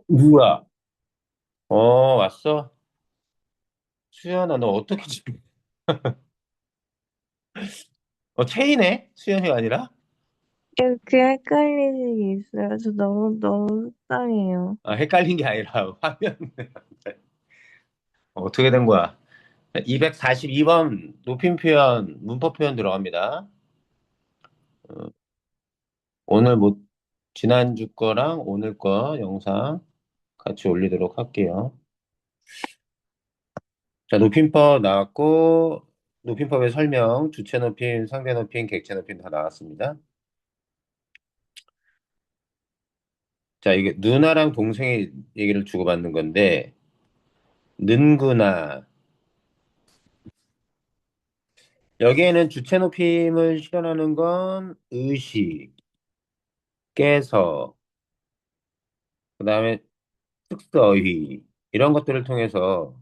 누구야? 왔어? 수연아, 너 어떻게 지금, 체이네? 수연이가 아니라? 그 헷갈리는 게 있어요. 저 너무 속상해요. 헷갈린 게 아니라, 화면, 어떻게 된 거야? 242번 높임 표현, 문법 표현 들어갑니다. 어, 오늘 뭐, 지난주 거랑 오늘 거 영상 같이 올리도록 할게요. 자, 높임법 나왔고, 높임법의 설명, 주체 높임, 상대 높임, 객체 높임 다 나왔습니다. 자, 이게 누나랑 동생의 얘기를 주고받는 건데, 는구나. 여기에는 주체 높임을 실현하는 건 의식, 깨서, 그 다음에 특수어휘, 이런 것들을 통해서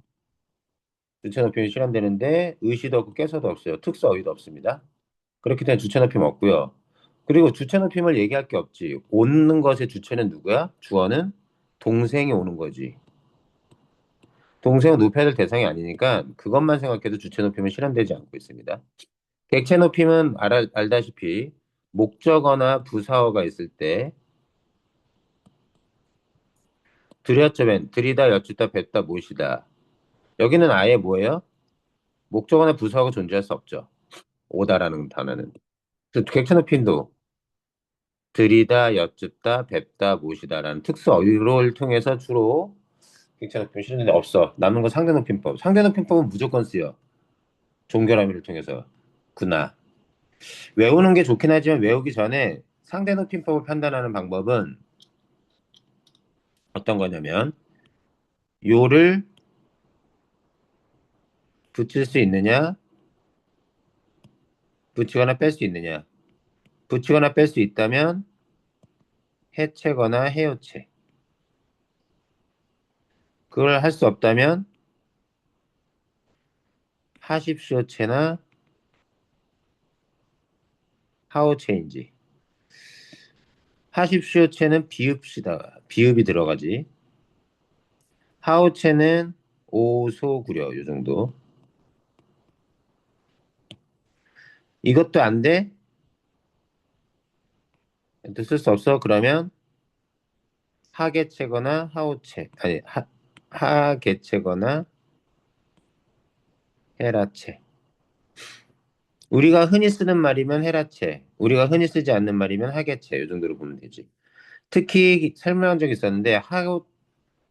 주체 높임이 실현되는데, 의시도 없고 깨서도 없어요. 특수어휘도 없습니다. 그렇기 때문에 주체 높임 없고요. 그리고 주체 높임을 얘기할 게 없지. 오는 것의 주체는 누구야? 주어는 동생이 오는 거지. 동생은 높여야 될 대상이 아니니까 그것만 생각해도 주체 높임은 실현되지 않고 있습니다. 객체 높임은 알다시피 목적어나 부사어가 있을 때 들였자면 들이다, 여쭙다, 뵙다, 모시다. 여기는 아예 뭐예요? 목적어나 부사어가 존재할 수 없죠. 오다라는 단어는. 객체 높임도 들이다, 여쭙다, 뵙다, 모시다라는 특수 어휘를 통해서 주로 객체 높임 실현되는데 없어. 남은 건 상대 높임법. 상대 높임법은 무조건 쓰여. 종결함의를 통해서. 구나. 외우는 게 좋긴 하지만 외우기 전에 상대 높임법을 판단하는 방법은 어떤 거냐면 요를 붙일 수 있느냐, 붙이거나 뺄 수 있느냐. 붙이거나 뺄 수 있다면 해체거나 해요체. 그걸 할 수 없다면 하십시오체나 하오체인지. 하십시오체는 비읍시다. 비읍이 들어가지. 하오체는 오소구려 요 정도. 이것도 안 돼? 쓸 수 없어? 그러면 하개체거나 하오체. 아니 하개체거나 헤라체. 우리가 흔히 쓰는 말이면 헤라체. 우리가 흔히 쓰지 않는 말이면 하개체. 요 정도로 보면 되지. 특히 설명한 적이 있었는데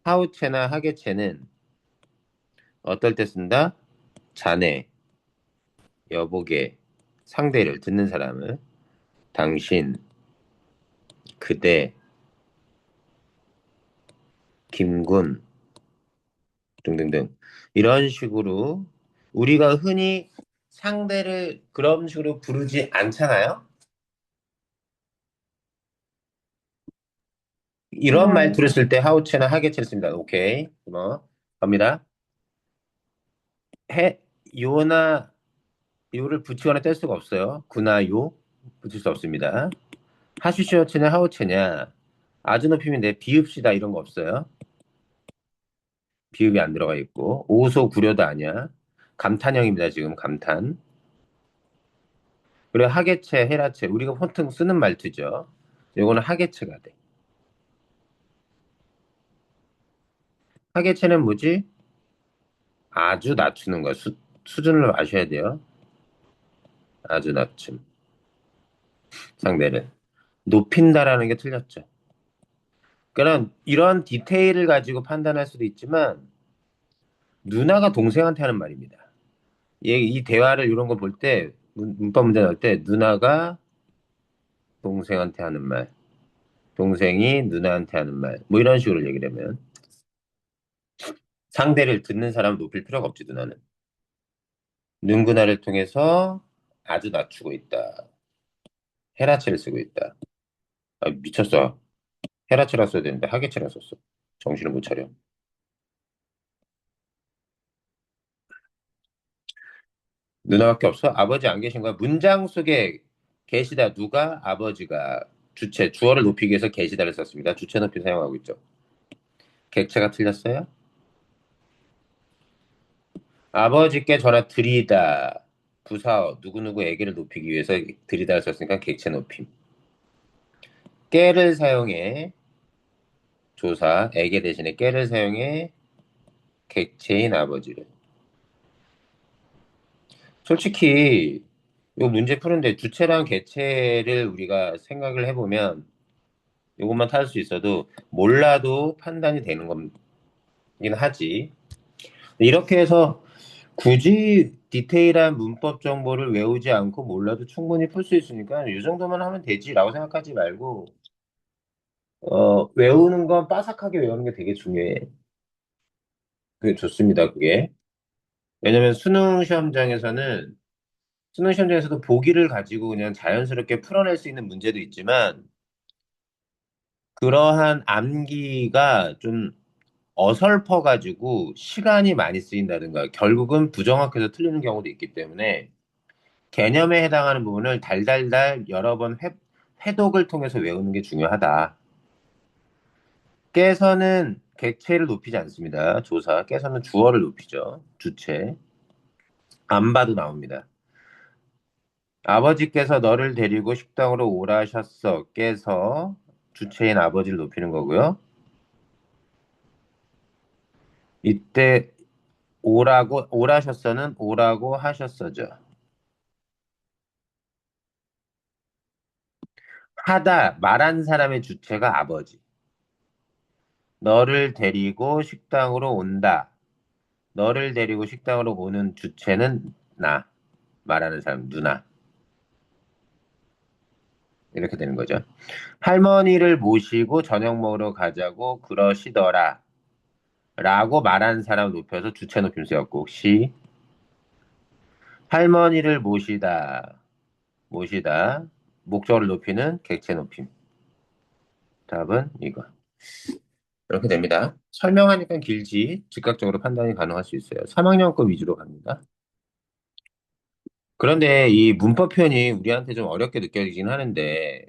하우체나 하계체는 어떨 때 쓴다? 자네, 여보게, 상대를 듣는 사람을 당신, 그대, 김군 등등등 이런 식으로 우리가 흔히 상대를 그런 식으로 부르지 않잖아요. 이런 말 네. 들었을 때 하우체나 하계체를 씁니다. 오케이, 뭐 갑니다. 해 요나 요를 붙이거나 뗄 수가 없어요. 구나 요 붙일 수 없습니다. 하슈시어체냐 하우체냐 아주 높임인데 비읍시다 이런 거 없어요. 비읍이 안 들어가 있고 오소 구려도 아니야. 감탄형입니다. 지금 감탄. 그리고 하계체 헤라체 우리가 보통 쓰는 말투죠. 요거는 하계체가 돼. 하계체는 뭐지? 아주 낮추는 거. 수준을 아셔야 돼요. 아주 낮춤. 상대를. 높인다라는 게 틀렸죠. 그럼 이런 디테일을 가지고 판단할 수도 있지만 누나가 동생한테 하는 말입니다. 이 대화를 이런 거 볼 때 문법 문제 나올 때 누나가 동생한테 하는 말, 동생이 누나한테 하는 말, 뭐 이런 식으로 얘기를 하면 상대를 듣는 사람을 높일 필요가 없지 누나는. 능구나를 통해서 아주 낮추고 있다. 헤라체를 쓰고 있다. 미쳤어. 헤라체라 써야 되는데 하계체라 썼어. 정신을 못 차려. 누나밖에 없어? 아버지 안 계신 거야? 문장 속에 계시다 누가 아버지가 주체 주어를 높이기 위해서 계시다를 썼습니다. 주체 높이 사용하고 있죠. 객체가 틀렸어요? 아버지께 전화 드리다. 부사어, 누구누구에게를 높이기 위해서 드리다를 썼으니까 객체 높임. 깨를 사용해, 조사, 에게 대신에 깨를 사용해 객체인 아버지를. 솔직히, 이 문제 푸는데 주체랑 객체를 우리가 생각을 해보면 이것만 찾을 수 있어도 몰라도 판단이 되는 거긴 하지. 이렇게 해서 굳이 디테일한 문법 정보를 외우지 않고 몰라도 충분히 풀 수 있으니까 이 정도만 하면 되지라고 생각하지 말고 외우는 건 빠삭하게 외우는 게 되게 중요해. 그게 좋습니다, 그게. 왜냐면 수능 시험장에서도 보기를 가지고 그냥 자연스럽게 풀어낼 수 있는 문제도 있지만 그러한 암기가 좀 어설퍼가지고 시간이 많이 쓰인다든가 결국은 부정확해서 틀리는 경우도 있기 때문에 개념에 해당하는 부분을 달달달 여러 번 회독을 통해서 외우는 게 중요하다. 깨서는 객체를 높이지 않습니다. 조사. 깨서는 주어를 높이죠. 주체. 안 봐도 나옵니다. 아버지께서 너를 데리고 식당으로 오라셨어. 깨서 주체인 아버지를 높이는 거고요. 이때 오라셨어는 오라고 하셨어죠. 하다, 말한 사람의 주체가 아버지. 너를 데리고 식당으로 온다. 너를 데리고 식당으로 오는 주체는 나. 말하는 사람, 누나. 이렇게 되는 거죠. 할머니를 모시고 저녁 먹으러 가자고 그러시더라. 라고 말하는 사람 높여서 주체 높임 쓰였고, 혹시 할머니를 모시다. 목적어를 높이는 객체 높임. 답은 이거. 이렇게 됩니다. 설명하니까 길지 즉각적으로 판단이 가능할 수 있어요. 3학년 거 위주로 갑니다. 그런데 이 문법 표현이 우리한테 좀 어렵게 느껴지긴 하는데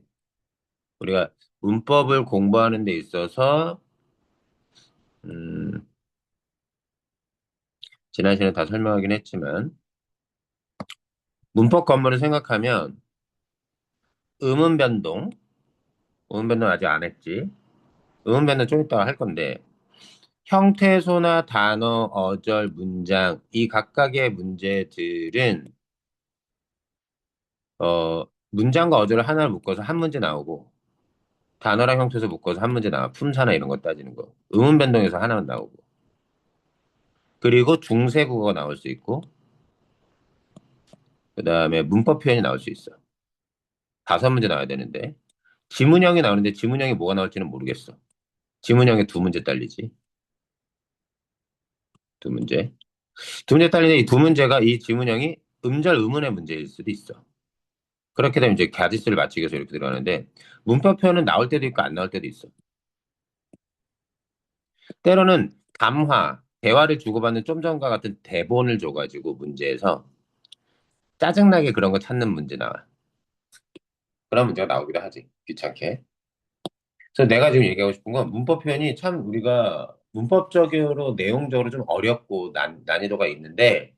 우리가 문법을 공부하는 데 있어서 음, 지난 시간에 다 설명하긴 했지만 문법 관문을 생각하면 음은 변동, 음은 변동 아직 안 했지. 음은 변동 좀 이따가 할 건데 형태소나 단어, 어절, 문장 이 각각의 문제들은 문장과 어절을 하나를 묶어서 한 문제 나오고 단어랑 형태소 묶어서 한 문제 나와. 품사나 이런 거 따지는 거. 음은 변동에서 하나만 나오고. 그리고 중세국어가 나올 수 있고 그다음에 문법 표현이 나올 수 있어. 다섯 문제 나와야 되는데 지문형이 나오는데 지문형이 뭐가 나올지는 모르겠어. 지문형에 두 문제 딸리지. 두 문제. 두 문제 딸리는 이 두 문제가 이 지문형이 음절 의문의 문제일 수도 있어. 그렇게 되면 이제 가지수를 맞추기 위해서 이렇게 들어가는데 문법 표현은 나올 때도 있고 안 나올 때도 있어. 때로는 담화, 대화를 주고받는 좀 전과 같은 대본을 줘가지고 문제에서 짜증나게 그런 거 찾는 문제 나와. 그런 문제가 나오기도 하지. 귀찮게. 그래서 내가 지금 얘기하고 싶은 건 문법 표현이 참 우리가 문법적으로 내용적으로 좀 어렵고 난이도가 있는데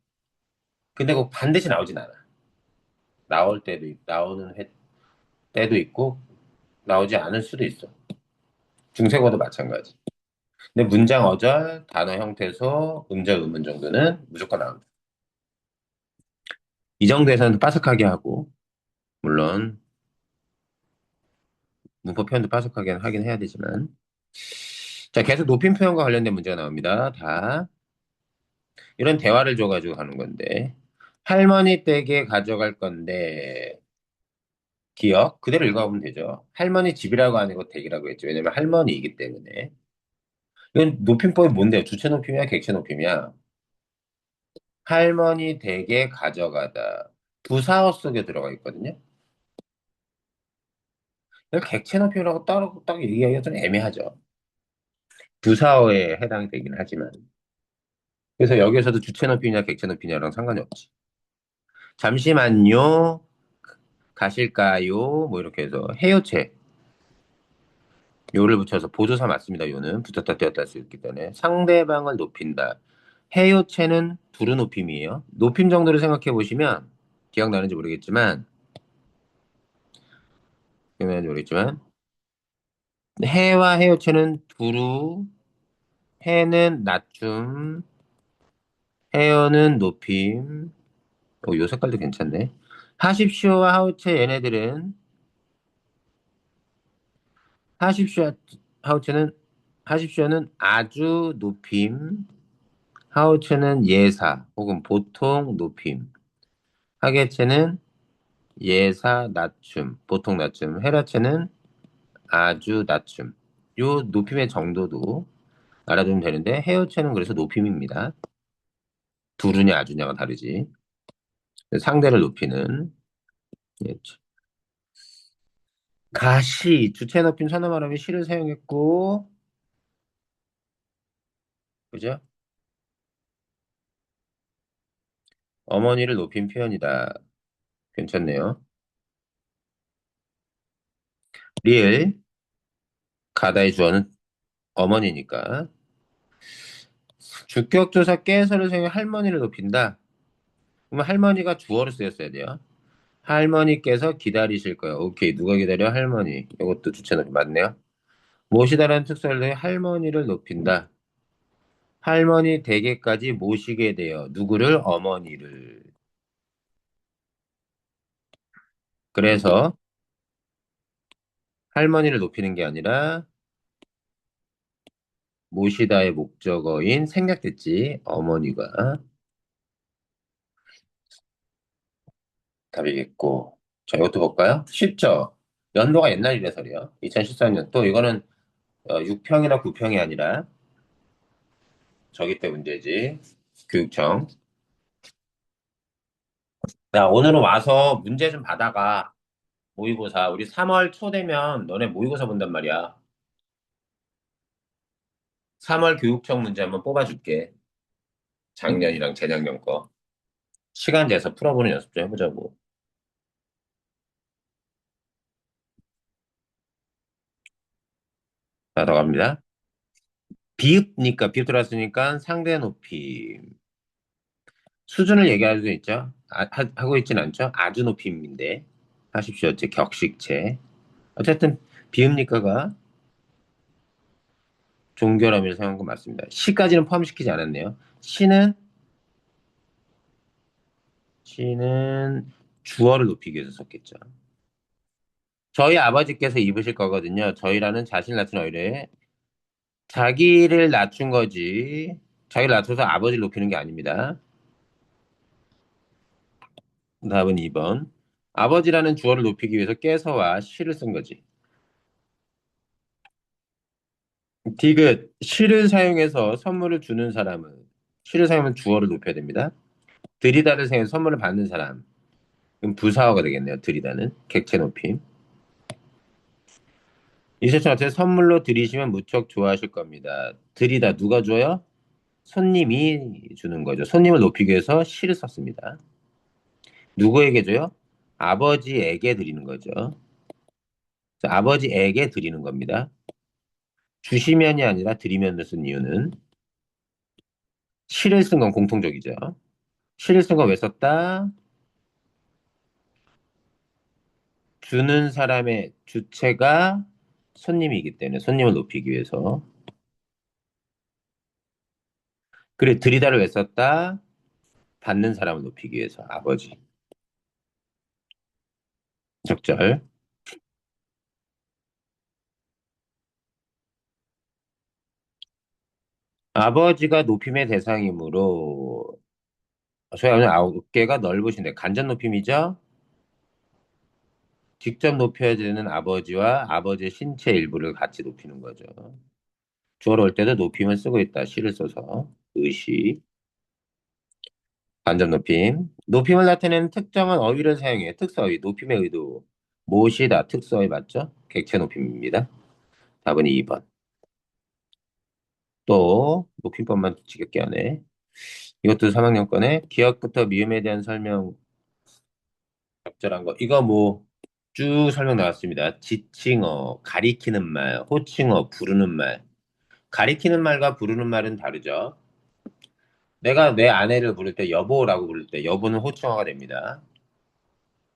근데 꼭 반드시 나오진 않아. 나오는 때도 있고 나오지 않을 수도 있어. 중세고도 마찬가지. 근데 문장 어절, 단어 형태소, 음절 의문 정도는 무조건 나옵니다. 이 정도에서는 빠삭하게 하고 물론 문법 표현도 빠삭하게 하긴 해야 되지만 자 계속 높임 표현과 관련된 문제가 나옵니다. 다 이런 대화를 줘가지고 하는 건데 할머니 댁에 가져갈 건데 기억 그대로 읽어보면 되죠. 할머니 집이라고 아니고 댁이라고 했죠. 왜냐면 할머니이기 때문에 이건 높임법이 뭔데요? 주체 높임이야 객체 높임이야? 할머니 댁에 가져가다 부사어 속에 들어가 있거든요. 이걸 객체 높임이라고 따로 딱 얘기하기가 좀 애매하죠. 부사어에 해당이 되긴 하지만 그래서 여기에서도 주체 높임이냐 객체 높임이냐랑 상관이 없지. 잠시만요. 가실까요? 뭐 이렇게 해서 해요체. 요를 붙여서 보조사 맞습니다. 요는 붙였다 떼었다 할 수 있기 때문에 상대방을 높인다. 해요체는 두루 높임이에요. 높임 정도를 생각해 보시면 기억나는지 모르겠지만 기억나는지 모르겠지만 해와 해요체는 두루, 해는 낮춤, 해요는 높임. 요 색깔도 괜찮네. 하십시오와 하우체 얘네들은 하십시오 하우체는 하십시오는 아주 높임, 하우체는 예사 혹은 보통 높임, 하계체는 예사 낮춤, 보통 낮춤, 헤라체는 아주 낮춤. 요 높임의 정도도 알아두면 되는데 헤어체는 그래서 높임입니다. 두루냐 아주냐가 다르지. 상대를 높이는 예. 가시 주체 높임 선어 말하면 시를 사용했고 그죠? 어머니를 높인 표현이다. 괜찮네요. 리을 가다의 주어는 어머니니까 주격조사 깨서를 사용해 할머니를 높인다. 그러면 할머니가 주어로 쓰였어야 돼요. 할머니께서 기다리실 거예요. 오케이. 누가 기다려? 할머니. 이것도 주체 높임 맞네요. 모시다라는 특수를 내 할머니를 높인다. 할머니 댁에까지 모시게 되어 누구를? 어머니를. 그래서 할머니를 높이는 게 아니라 모시다의 목적어인 생략됐지. 어머니가 답이겠고. 자, 이것도 볼까요? 쉽죠? 연도가 옛날이라서요. 2014년. 또 이거는 6평이나 9평이 아니라 저기 때 문제지. 교육청. 야, 오늘은 와서 문제 좀 받아가. 모의고사. 우리 3월 초 되면 너네 모의고사 본단 말이야. 3월 교육청 문제 한번 뽑아줄게. 작년이랑 재작년 거. 시간 내서 풀어보는 연습 좀 해보자고. 자, 더 갑니다. 비읍니까? 비읍 들어왔으니까 상대 높임. 수준을 얘기할 수 있죠. 하고 있진 않죠. 아주 높임인데. 하십시오. 제 격식체. 어쨌든 비읍니까가 종결함을 사용한 건 맞습니다. 시까지는 포함시키지 않았네요. 시는 주어를 높이기 위해서 썼겠죠. 저희 아버지께서 입으실 거거든요. 저희라는 자신을 낮춘 어휘래. 자기를 낮춘 거지. 자기를 낮춰서 아버지를 높이는 게 아닙니다. 답은 2번. 아버지라는 주어를 높이기 위해서 깨서와 시를 쓴 거지. 디귿, 시를 사용해서 선물을 주는 사람은, 시를 사용하면 주어를 높여야 됩니다. 들이다를 사용해서 선물을 받는 사람. 그럼 부사어가 되겠네요. 들이다는. 객체 높임. 이세찬 어때 선물로 드리시면 무척 좋아하실 겁니다. 들이다 누가 줘요? 손님이 주는 거죠. 손님을 높이기 위해서 시를 썼습니다. 누구에게 줘요? 아버지에게 드리는 거죠. 아버지에게 드리는 겁니다. 주시면이 아니라 드리면을 쓴 이유는 시를 쓴 건 공통적이죠. 시를 쓴 건 왜 썼다? 주는 사람의 주체가 손님이기 때문에 손님을 높이기 위해서. 그래, 드리다를 왜 썼다? 받는 사람을 높이기 위해서 아버지. 적절. 아버지가 높임의 대상이므로 저희 오늘 어깨가 넓으신데 간접 높임이죠? 직접 높여야 되는 아버지와 아버지의 신체 일부를 같이 높이는 거죠. 주어로 올 때도 높임을 쓰고 있다. 시를 써서 의시 간접 높임. 높임을 나타내는 특정한 어휘를 사용해 특수어휘 높임의 의도 무엇이다. 특수어휘 맞죠? 객체 높임입니다. 답은 2번. 또 높임법만 지겹게 하네. 이것도 3학년 거네. 기억부터 미음에 대한 설명 적절한 거. 이거 뭐 쭉 설명 나왔습니다. 지칭어, 가리키는 말, 호칭어, 부르는 말. 가리키는 말과 부르는 말은 다르죠. 내가 내 아내를 부를 때 여보라고 부를 때 여보는 호칭어가 됩니다.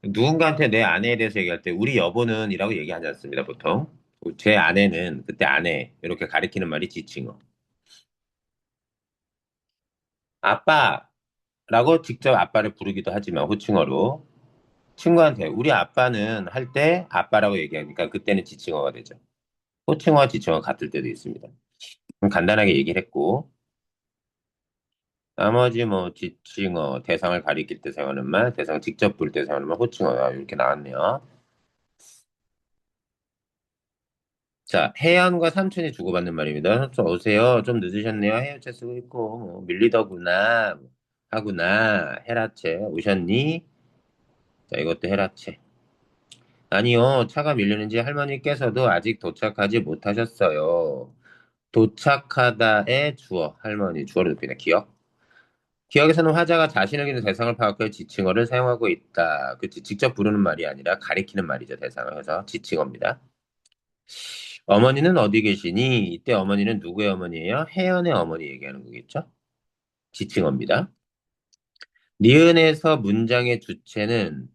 누군가한테 내 아내에 대해서 얘기할 때 우리 여보는 이라고 얘기하지 않습니다, 보통. 제 아내는 그때 아내 이렇게 가리키는 말이 지칭어. 아빠라고 직접 아빠를 부르기도 하지만 호칭어로 친구한테 우리 아빠는 할 때 아빠라고 얘기하니까 그때는 지칭어가 되죠. 호칭어와 지칭어가 같을 때도 있습니다. 그럼 간단하게 얘기를 했고 나머지 뭐 지칭어, 대상을 가리킬 때 사용하는 말, 대상 직접 부를 때 사용하는 말, 호칭어 이렇게 나왔네요. 자, 해안과 삼촌이 주고받는 말입니다. 삼촌 오세요. 좀 늦으셨네요. 헤어체 쓰고 있고 뭐 밀리더구나 하구나 헤라체 오셨니? 자, 이것도 헤라체. 아니요, 차가 밀리는지 할머니께서도 아직 도착하지 못하셨어요. 도착하다의 주어, 할머니, 주어를 높이네, 기억. 기억에서는 화자가 자신에게 있는 대상을 파악해 지칭어를 사용하고 있다. 그치, 직접 부르는 말이 아니라 가리키는 말이죠, 대상을 해서 지칭어입니다. 어머니는 어디 계시니? 이때 어머니는 누구의 어머니예요? 혜연의 어머니 얘기하는 거겠죠? 지칭어입니다. 니은에서 문장의 주체는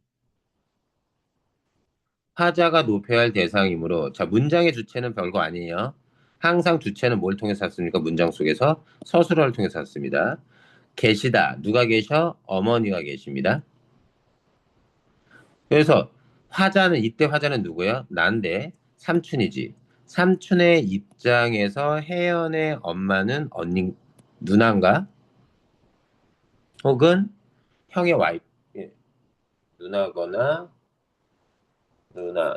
화자가 높여야 할 대상이므로, 자, 문장의 주체는 별거 아니에요. 항상 주체는 뭘 통해서 샀습니까? 문장 속에서 서술어를 통해서 샀습니다. 계시다. 누가 계셔? 어머니가 계십니다. 그래서 화자는, 이때 화자는 누구야? 난데, 삼촌이지. 삼촌의 입장에서 혜연의 엄마는 언니, 누나인가? 혹은 형의 와이프, 예, 누나거나,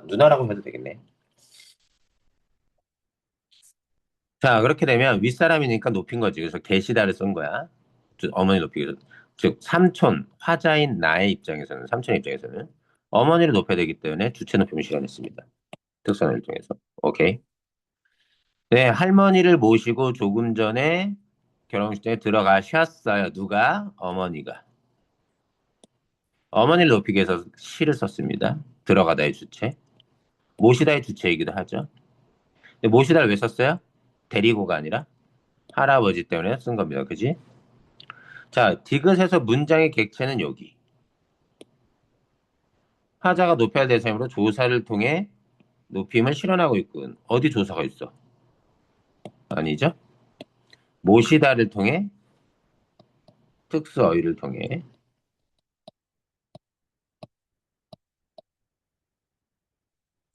누나라고 해도 되겠네. 자, 그렇게 되면 윗사람이니까 높인 거지. 그래서 계시다를 쓴 거야. 어머니 높이기 위해서. 즉, 삼촌, 화자인 나의 입장에서는, 삼촌의 입장에서는 어머니를 높여야 되기 때문에 주체 높임을 실현했습니다. 특선을 통해서. 오케이. 네, 할머니를 모시고 조금 전에 결혼식장에 들어가셨어요. 누가? 어머니가. 어머니를 높이기 위해서 시를 썼습니다. 들어가다의 주체. 모시다의 주체이기도 하죠. 근데 모시다를 왜 썼어요? 데리고가 아니라 할아버지 때문에 쓴 겁니다. 그지? 자, 디귿에서 문장의 객체는 여기. 하자가 높여야 할 대상으로 조사를 통해 높임을 실현하고 있군. 어디 조사가 있어? 아니죠? 모시다를 통해 특수 어휘를 통해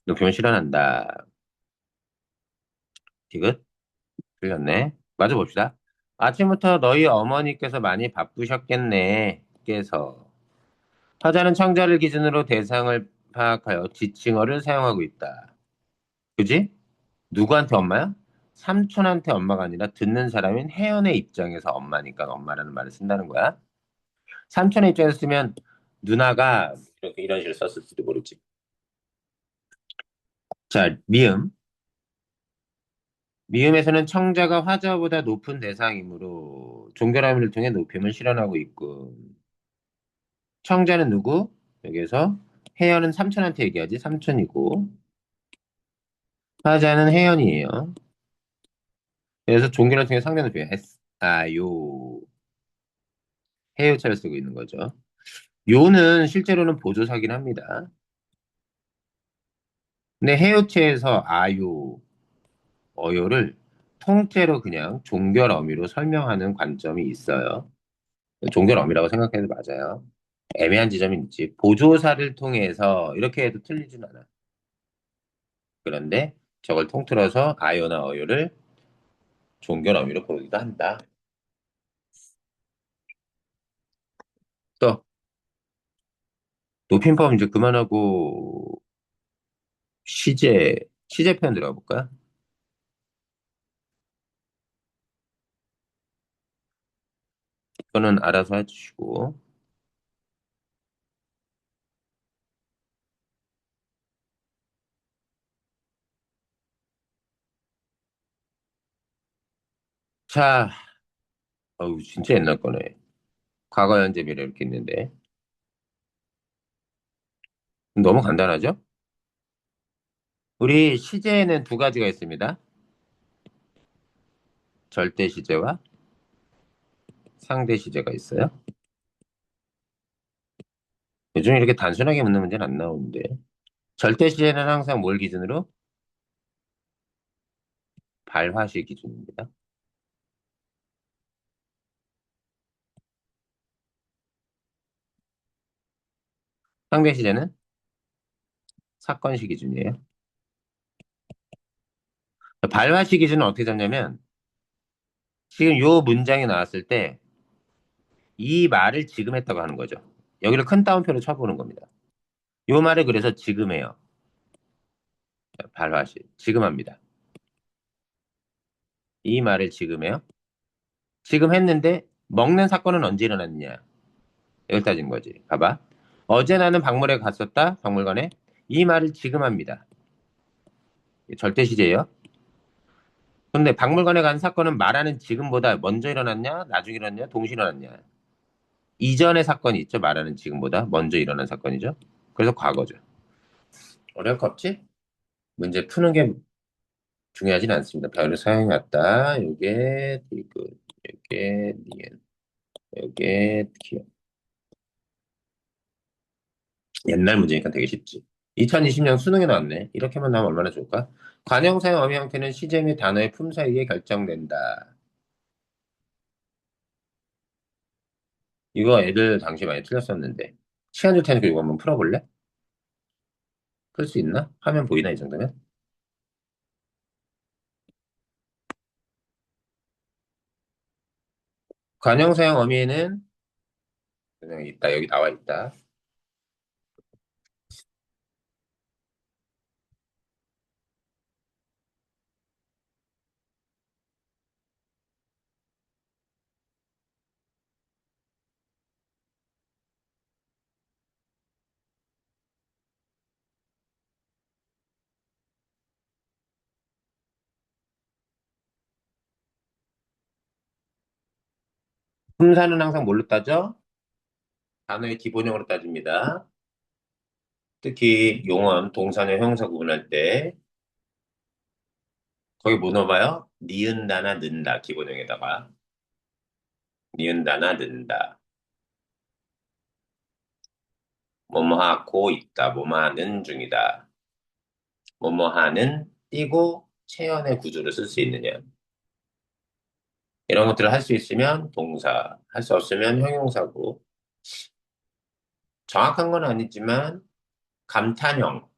높임을 실현한다. 디귿 틀렸네. 맞아 봅시다. 아침부터 너희 어머니께서 많이 바쁘셨겠네. 께서 하자는 청자를 기준으로 대상을 파악하여 지칭어를 사용하고 있다. 그지? 누구한테 엄마야? 삼촌한테 엄마가 아니라 듣는 사람인 혜연의 입장에서 엄마니까 엄마라는 말을 쓴다는 거야. 삼촌의 입장에서 쓰면 누나가 이렇게 이런 식으로 썼을지도 모르지. 자, 미음. 미음에서는 청자가 화자보다 높은 대상이므로 종결함을 통해 높임을 실현하고 있고 청자는 누구? 여기에서 혜연은 삼촌한테 얘기하지. 삼촌이고 화자는 혜연이에요. 그래서 종결을 통해 상대는 표현 S, 요 해요차를 쓰고 있는 거죠. 요는 실제로는 보조사긴 합니다. 근데 해요체에서 아요, 어요를 통째로 그냥 종결 어미로 설명하는 관점이 있어요. 종결 어미라고 생각해도 맞아요. 애매한 지점이 있지. 보조사를 통해서 이렇게 해도 틀리진 않아. 그런데 저걸 통틀어서 아요나 어요를 종결 어미로 부르기도 한다. 또 높임법 이제 그만하고 시제, 시제 표현 들어가 볼까? 이거는 알아서 해주시고. 자, 어우, 진짜 옛날 거네. 과거, 현재, 미래 이렇게 있는데. 너무 간단하죠? 우리 시제에는 두 가지가 있습니다. 절대 시제와 상대 시제가 있어요. 요즘 이렇게 단순하게 묻는 문제는 안 나오는데. 절대 시제는 항상 뭘 기준으로? 발화시 기준입니다. 상대 시제는 사건시 기준이에요. 발화시 기준은 어떻게 잡냐면, 지금 요 문장이 나왔을 때, 이 말을 지금 했다고 하는 거죠. 여기를 큰 따옴표로 쳐보는 겁니다. 요 말을 그래서 지금 해요. 발화시. 지금 합니다. 이 말을 지금 해요. 지금 했는데, 먹는 사건은 언제 일어났느냐? 이걸 따지는 거지. 봐봐. 어제 나는 박물관에 갔었다. 박물관에. 이 말을 지금 합니다. 절대 시제예요. 근데 박물관에 간 사건은 말하는 지금보다 먼저 일어났냐? 나중에 일어났냐? 동시에 일어났냐? 이전의 사건이 있죠. 말하는 지금보다 먼저 일어난 사건이죠. 그래서 과거죠. 어려울 거 없지? 문제 푸는 게 중요하진 않습니다. 별을 사용해 왔다. 요게 디귿, 요게 니은, 요게 기억. 옛날 문제니까 되게 쉽지. 2020년 수능에 나왔네. 이렇게만 나오면 얼마나 좋을까? 관형사의 어미 형태는 시제 및 단어의 품사에 의해 결정된다. 이거 애들 당시 많이 틀렸었는데. 시간 줄 테니까 이거 한번 풀어볼래? 풀 수 있나? 화면 보이나 이 정도면? 관형사형 어미에는 그냥 있다. 여기 나와 있다. 품사는 항상 뭘로 따져? 단어의 기본형으로 따집니다. 특히 용언, 동사나 형용사 구분할 때 거기 뭐 넣어봐요? 니은다나 는다 기본형에다가 니은다나 는다 뭐뭐하고 있다 뭐뭐하는 중이다 뭐뭐하는 띄고 체연의 구조를 쓸 수 있느냐 이런 것들을 할 수 있으면 동사 할 수 없으면 형용사고 정확한 건 아니지만 감탄형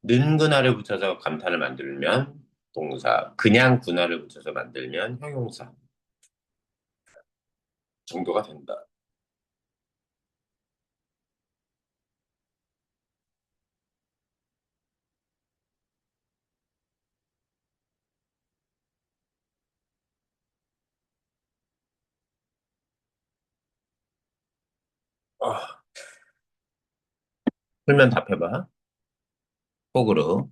는 근화를 붙여서 감탄을 만들면 동사 그냥 분화를 붙여서 만들면 형용사 정도가 된다. 아, 풀면 답해봐. 속으로.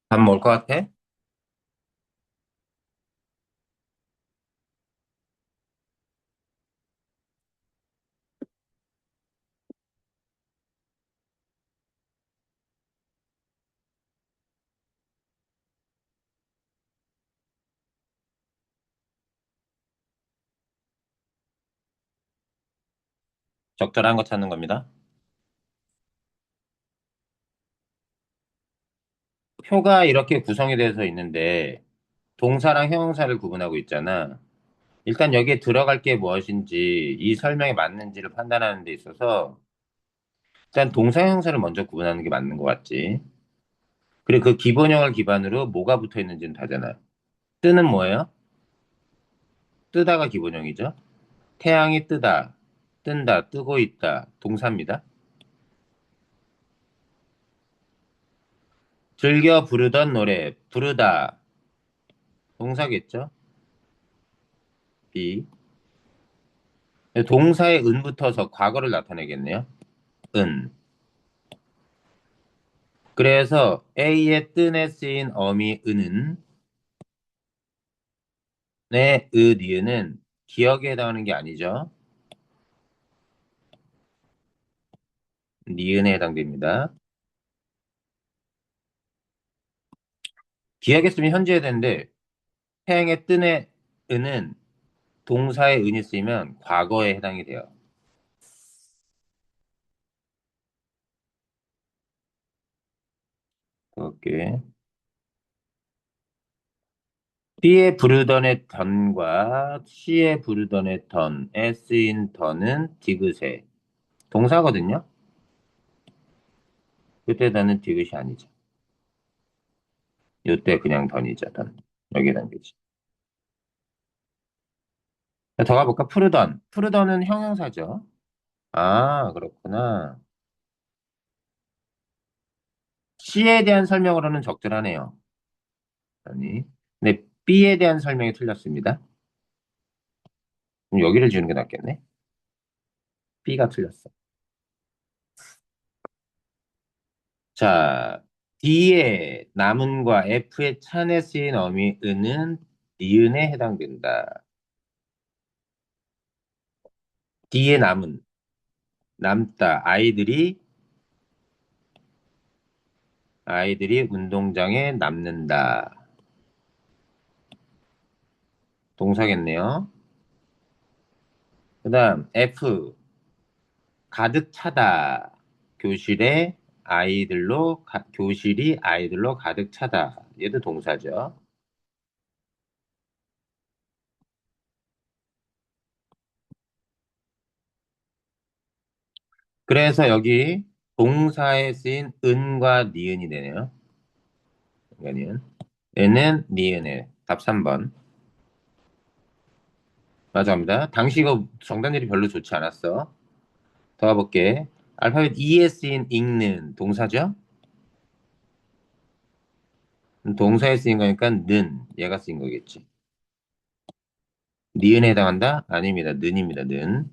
밥 먹을 것 같아? 적절한 거 찾는 겁니다. 표가 이렇게 구성이 돼서 있는데 동사랑 형용사를 구분하고 있잖아. 일단 여기에 들어갈 게 무엇인지 이 설명에 맞는지를 판단하는 데 있어서 일단 동사 형용사를 먼저 구분하는 게 맞는 것 같지. 그리고 그 기본형을 기반으로 뭐가 붙어 있는지는 다잖아. 뜨는 뭐예요? 뜨다가 기본형이죠. 태양이 뜨다, 뜬다, 뜨고 있다. 동사입니다. 즐겨 부르던 노래, 부르다. 동사겠죠? B. 동사에 은 붙어서 과거를 나타내겠네요. 은. 그래서 A의 뜬에 쓰인 어미 은은 네, 니은은 기억에 해당하는 게 아니죠. 니은에 해당됩니다. 기억에 쓰면 현재에 되는데 태양의 뜬에 은은 동사에 은이 쓰이면 과거에 해당이 돼요. 오케이. B의 부르던의 던과 C의 부르던의 던에 쓰인 던은 디귿에 동사거든요. 그때 던은 디귿이 아니죠. 요때 그냥 던이죠, 던. 여기에 담기지. 더 가볼까? 푸르던. 푸르던은 형용사죠. 아, 그렇구나. C에 대한 설명으로는 적절하네요. 아니. 근데 B에 대한 설명이 틀렸습니다. 그럼 여기를 지우는 게 낫겠네. B가 틀렸어. 자, D의 남은과 F의 찬에 쓰인 어미 은은 니은에 해당된다. D의 남은, 남다. 아이들이 운동장에 남는다. 동사겠네요. 그 다음, F, 가득 차다. 교실이 아이들로 가득 차다. 얘도 동사죠. 그래서 여기 동사에 쓰인 은과 니은이 되네요. 니은. 얘는 니은에 답 3번. 맞아갑니다. 당시 이거 정답률이 별로 좋지 않았어. 더 가볼게. 알파벳 E에 쓰인 읽는 동사죠? 동사에 쓰인 거니까 는 얘가 쓰인 거겠지. 니은에 해당한다? 아닙니다. 는입니다. 는.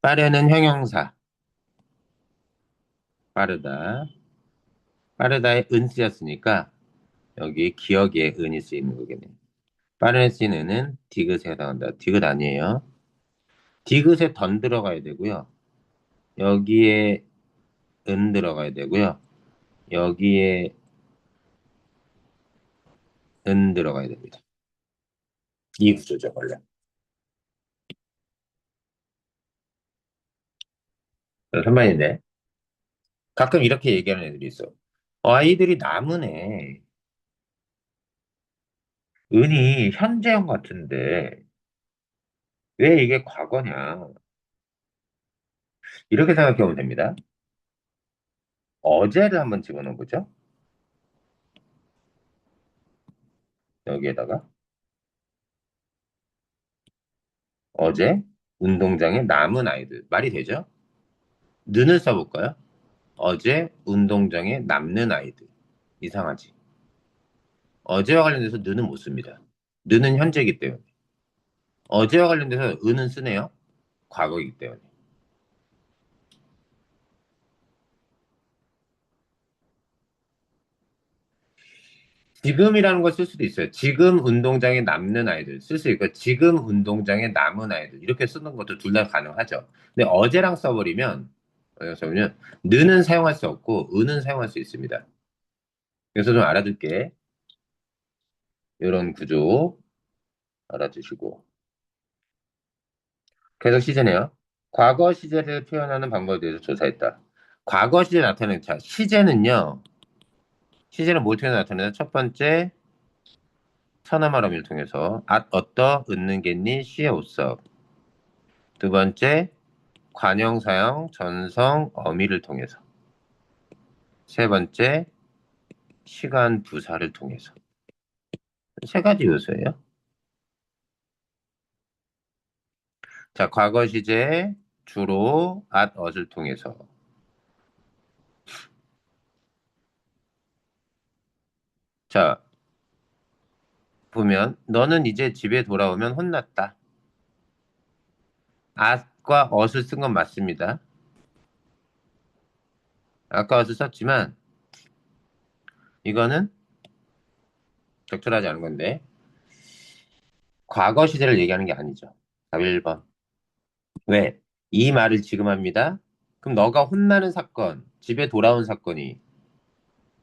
빠른은 형용사. 빠르다. 빠르다에 은 쓰였으니까 여기 기억에 은이 쓰이는 거겠네요. 빠른에 쓰인 은은 디귿에 해당한다. 디귿 아니에요. 디귿에 던 들어가야 되고요. 여기에 은 들어가야 되고요. 여기에 은 들어가야 됩니다. 이 구조죠, 원래. 3번인데. 가끔 이렇게 얘기하는 애들이 있어. 아이들이 남으네. 은이 현재형 같은데 왜 이게 과거냐? 이렇게 생각해 보면 됩니다. 어제를 한번 집어넣어 보죠. 여기에다가 어제 운동장에 남은 아이들. 말이 되죠? 는을 써볼까요? 어제 운동장에 남는 아이들. 이상하지. 어제와 관련돼서 는은 못 씁니다. 는은 현재이기 때문에. 어제와 관련돼서 은은 쓰네요. 과거이기 때문에. 지금이라는 걸 쓸 수도 있어요. 지금 운동장에 남는 아이들 쓸 수 있고, 지금 운동장에 남은 아이들 이렇게 쓰는 것도 둘 다 가능하죠. 근데 어제랑 써버리면 는은 사용할 수 없고 은은 사용할 수 있습니다. 그래서 좀 알아둘게. 이런 구조. 알아두시고. 계속 시제네요. 과거 시제를 표현하는 방법에 대해서 조사했다. 과거 시제 나타내는 자, 시제는요. 시제는 뭘 통해서 나타내나? 첫 번째, 서나말 어미를 통해서 앗 어떠 은는 겠니 시의 오섭. 두 번째, 관형 사형 전성 어미를 통해서. 세 번째, 시간 부사를 통해서. 세 가지 요소예요. 자, 과거 시제 주로 앗 엇을 통해서. 자, 보면 너는 이제 집에 돌아오면 혼났다. 앗과 엇을 쓴 건 맞습니다. 아까 엇을 썼지만 이거는 적절하지 않은 건데 과거 시제를 얘기하는 게 아니죠. 답 1번. 왜? 이 말을 지금 합니다. 그럼 너가 혼나는 사건, 집에 돌아온 사건이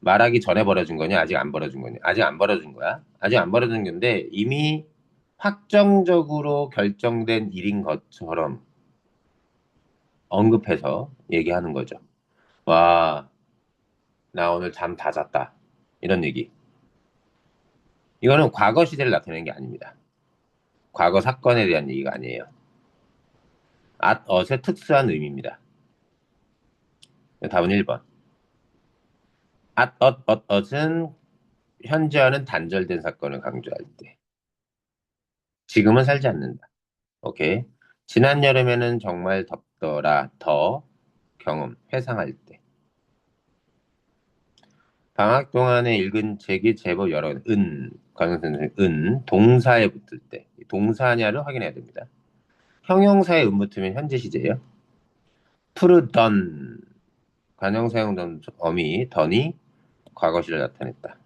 말하기 전에 벌어진 거냐? 아직 안 벌어진 거냐? 아직 안 벌어진 거야? 아직 안 벌어진 건데 이미 확정적으로 결정된 일인 것처럼 언급해서 얘기하는 거죠. 와, 나 오늘 잠 다 잤다. 이런 얘기. 이거는 과거 시제를 나타내는 게 아닙니다. 과거 사건에 대한 얘기가 아니에요. 앗, 엇의 특수한 의미입니다. 답은 1번. 앗, 엇은 현재와는 단절된 사건을 강조할 때. 지금은 살지 않는다. 오케이. 지난 여름에는 정말 덥더라. 더 경험, 회상할 때. 방학 동안에 읽은 책이 제법 여러 권. 관계선생 동사에 붙을 때. 동사냐를 확인해야 됩니다. 형용사에 붙으면 현재 시제예요. 푸르던 관형사용 어미 던이 과거시를 나타냈다.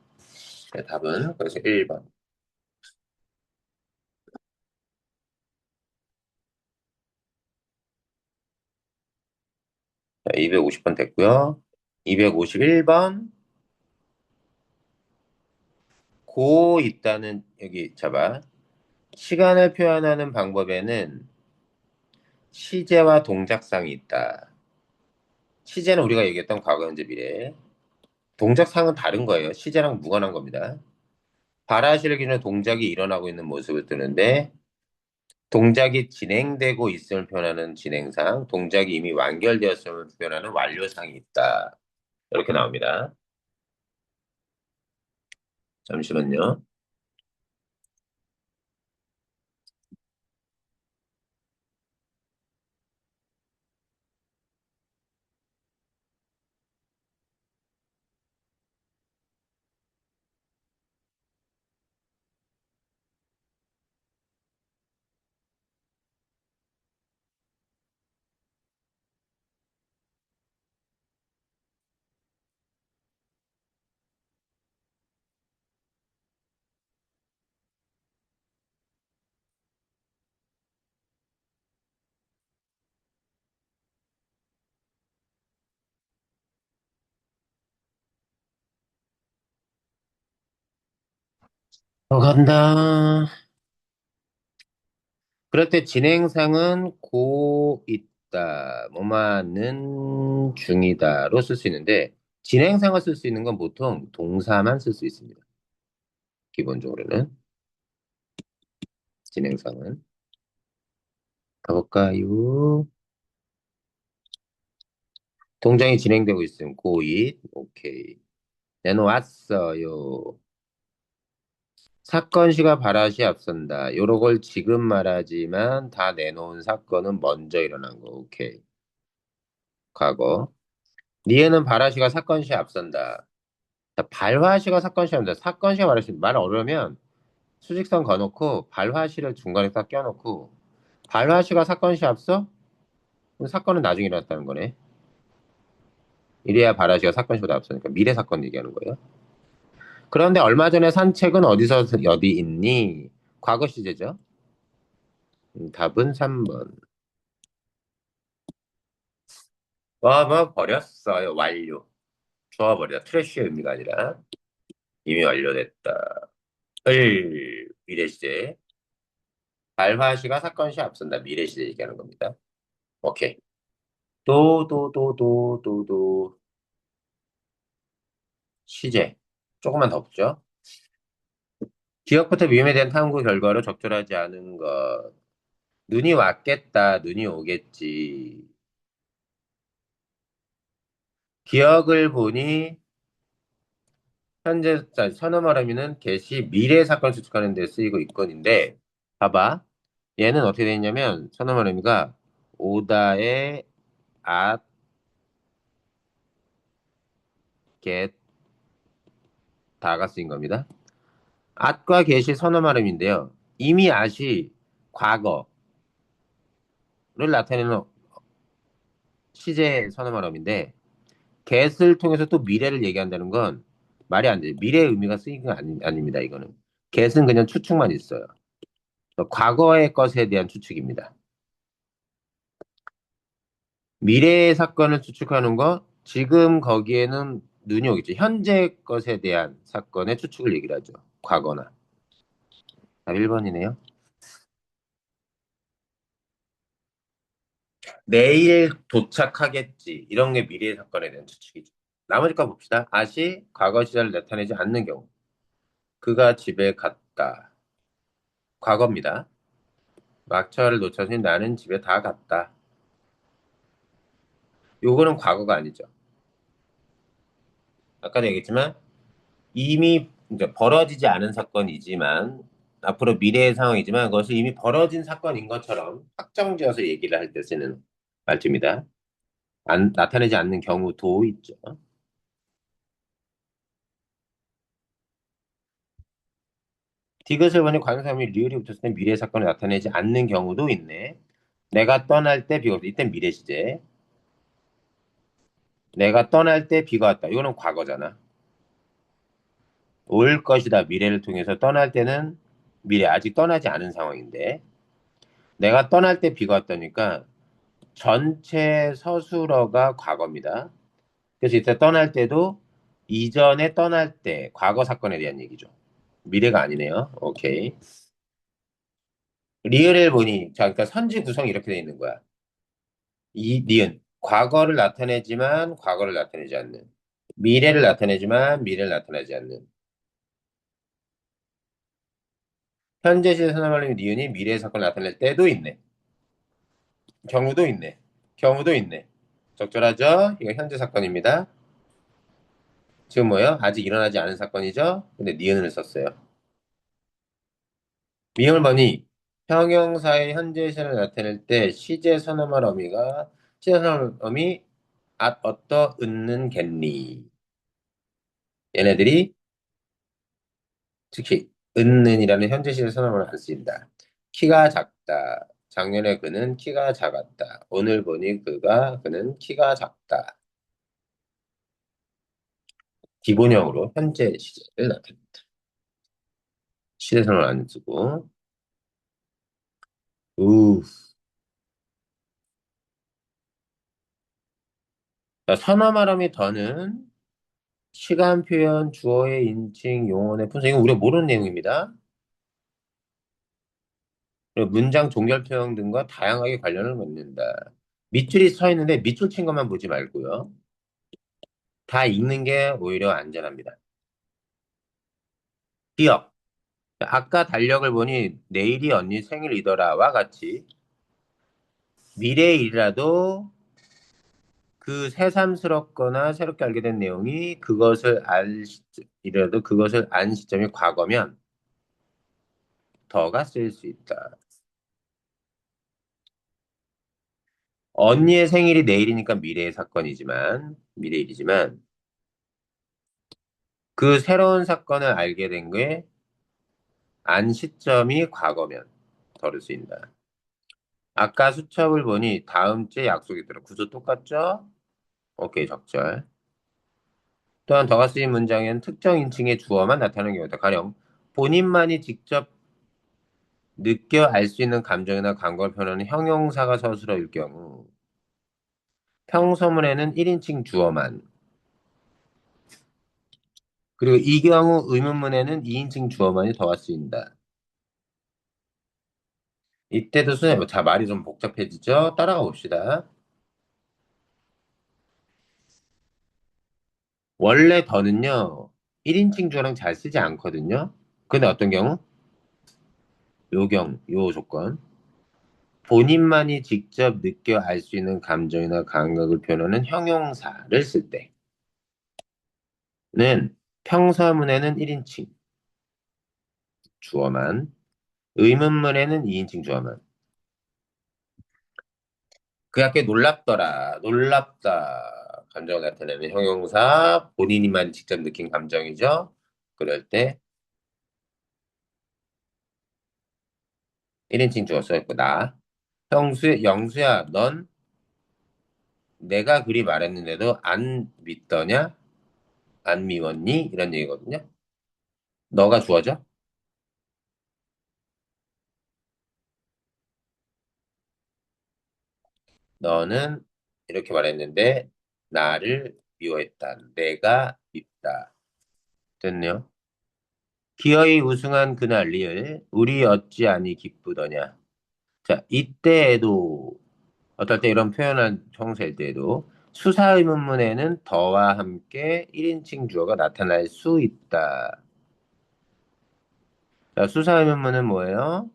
네, 답은 그래서 1번. 250번 됐고요. 251번. 고 있다는 여기 잡아. 시간을 표현하는 방법에는 시제와 동작상이 있다. 시제는 우리가 얘기했던 과거, 현재, 미래. 동작상은 다른 거예요. 시제랑 무관한 겁니다. 발화시를 기준으로 동작이 일어나고 있는 모습을 뜨는데 동작이 진행되고 있음을 표현하는 진행상, 동작이 이미 완결되었음을 표현하는 완료상이 있다. 이렇게 나옵니다. 잠시만요. 간다. 그럴 때 진행상은 고 있다, 뭐뭐는 중이다로 쓸 수 있는데 진행상을 쓸 수 있는 건 보통 동사만 쓸 수 있습니다. 기본적으로는 진행상은 가볼까요? 동작이 진행되고 있음 고잇 오케이 내놓았어요. 사건 시가 발화시 앞선다. 요런 걸 지금 말하지만 다 내놓은 사건은 먼저 일어난 거. 오케이. 과거. 니에는 발화시가 사건 시에 앞선다. 자, 발화시가 사건 시에 앞선다. 사건 시가 발화시 말 어려우면 수직선 그어놓고 발화시를 중간에 딱 껴놓고 발화시가 사건 시에 앞서? 그럼 사건은 나중에 일어났다는 거네. 이래야 발화시가 사건 시보다 앞서니까 미래 사건 얘기하는 거예요. 그런데 얼마 전에 산책은 어디서 어디 있니? 과거 시제죠. 답은 3번. 뭐 버렸어요. 완료. 주워버려. 트래쉬의 의미가 아니라 이미 완료됐다. 을 미래 시제. 발화시가 사건시 앞선다. 미래 시제 얘기하는 겁니다. 오케이. 또. 시제. 조금만 더 붙죠. 기억부터 위험에 대한 탐구 결과로 적절하지 않은 것. 눈이 왔겠다. 눈이 오겠지. 기억을 보니 현재 선어말하미는 개시 미래 사건을 추측하는 데 쓰이고 있건인데 봐봐. 얘는 어떻게 되어 있냐면 선어말하미가 오다의 at, get, 다가 쓰인 겁니다. at과 get이 선어말음인데요. 이미 at이 과거를 나타내는 시제 선어말음인데 get을 통해서 또 미래를 얘기한다는 건 말이 안 돼요. 미래의 의미가 쓰인 건 아닙니다. 이거는. get은 그냥 추측만 있어요. 과거의 것에 대한 추측입니다. 미래의 사건을 추측하는 거, 지금 거기에는 눈이 오겠죠. 현재 것에 대한 사건의 추측을 얘기를 하죠. 과거나. 아, 1번이네요. 내일 도착하겠지. 이런 게 미래의 사건에 대한 추측이죠. 나머지 거 봅시다. 아시 과거 시절을 나타내지 않는 경우. 그가 집에 갔다. 과거입니다. 막차를 놓쳐서 나는 집에 다 갔다. 요거는 과거가 아니죠. 아까도 얘기했지만 이미 이제 벌어지지 않은 사건이지만 앞으로 미래의 상황이지만 그것이 이미 벌어진 사건인 것처럼 확정지어서 얘기를 할 때 쓰는 말투입니다. 나타내지 않는 경우도 있죠. 디귿을 보니 관상이 리을이 붙었을 때 미래 사건을 나타내지 않는 경우도 있네. 내가 떠날 때 비가 왔다. 이땐 미래 시제. 내가 떠날 때 비가 왔다. 이거는 과거잖아. 올 것이다. 미래를 통해서 떠날 때는 미래. 아직 떠나지 않은 상황인데. 내가 떠날 때 비가 왔다니까 전체 서술어가 과거입니다. 그래서 이때 떠날 때도 이전에 떠날 때 과거 사건에 대한 얘기죠. 미래가 아니네요. 오케이. 리을을 보니 자, 그러니까 선지 구성이 이렇게 돼 있는 거야. 이 니은 과거를 나타내지만 과거를 나타내지 않는 미래를 나타내지만 미래를 나타내지 않는 현재 시제 선언말린 니은이 미래의 사건을 나타낼 때도 있네. 경우도 있네. 경우도 있네. 적절하죠? 이거 현재 사건입니다. 지금 뭐예요? 아직 일어나지 않은 사건이죠? 근데 니은을 썼어요. 미음을보니 형용사의 현재 시제를 나타낼 때 시제 선언말 어미가 시제 선언말 어미 어떠 은는 겠니 얘네들이 특히 은는이라는 현재 시제 선언말을 안 쓰인다. 키가 작다. 작년에 그는 키가 작았다. 오늘 보니 그는 키가 작다. 기본형으로 현재 시제를 나타낸다. 시제 선언을 안 쓰고 우 선어말음이 더는 시간 표현, 주어의 인칭, 용언의 분석, 이건 우리가 모르는 내용입니다. 그리고 문장 종결 표현 등과 다양하게 관련을 맺는다. 밑줄이 서 있는데 밑줄 친 것만 보지 말고요. 다 읽는 게 오히려 안전합니다. 기억. 아까 달력을 보니 내일이 언니 생일이더라와 같이 미래의 일이라도 그 새삼스럽거나 새롭게 알게 된 내용이 이라도 그것을 안 시점이 과거면 더가 쓰일 수 있다. 언니의 생일이 내일이니까 미래의 사건이지만, 미래 일이지만, 그 새로운 사건을 알게 된 게 안 시점이 과거면 덜을 쓰인다. 아까 수첩을 보니 다음 주에 약속이 들어. 구조 똑같죠? 오케이, 적절. 또한 더가 쓰인 문장에는 특정 인칭의 주어만 나타나는 경우다. 가령 본인만이 직접 느껴 알 수 있는 감정이나 감각을 표현하는 형용사가 서술어일 경우 평서문에는 1인칭 주어만 그리고 이 경우 의문문에는 2인칭 주어만이 더가 쓰인다. 이때도 순해. 자, 말이 좀 복잡해지죠? 따라가 봅시다. 원래 더는요, 1인칭 주어랑 잘 쓰지 않거든요. 근데 어떤 경우? 요 조건. 본인만이 직접 느껴 알 수 있는 감정이나 감각을 표현하는 형용사를 쓸 때는 평서문에는 1인칭 주어만, 의문문에는 2인칭 주어만. 그게 놀랍더라, 놀랍다. 감정을 나타내는 형용사, 본인이만 직접 느낀 감정이죠. 그럴 때 1인칭 주어 써있고, 영수야, 넌 내가 그리 말했는데도 안 믿더냐? 안 미웠니? 이런 얘기거든요. 너가 주어져? 너는 이렇게 말했는데 나를 미워했다. 내가 밉다. 됐네요. 기어이 우승한 그날 리을 우리 어찌 아니 기쁘더냐. 자, 이때에도 어떨 때 이런 표현한 형사일 때에도 수사 의문문에는 더와 함께 1인칭 주어가 나타날 수 있다. 자, 수사 의문문은 뭐예요?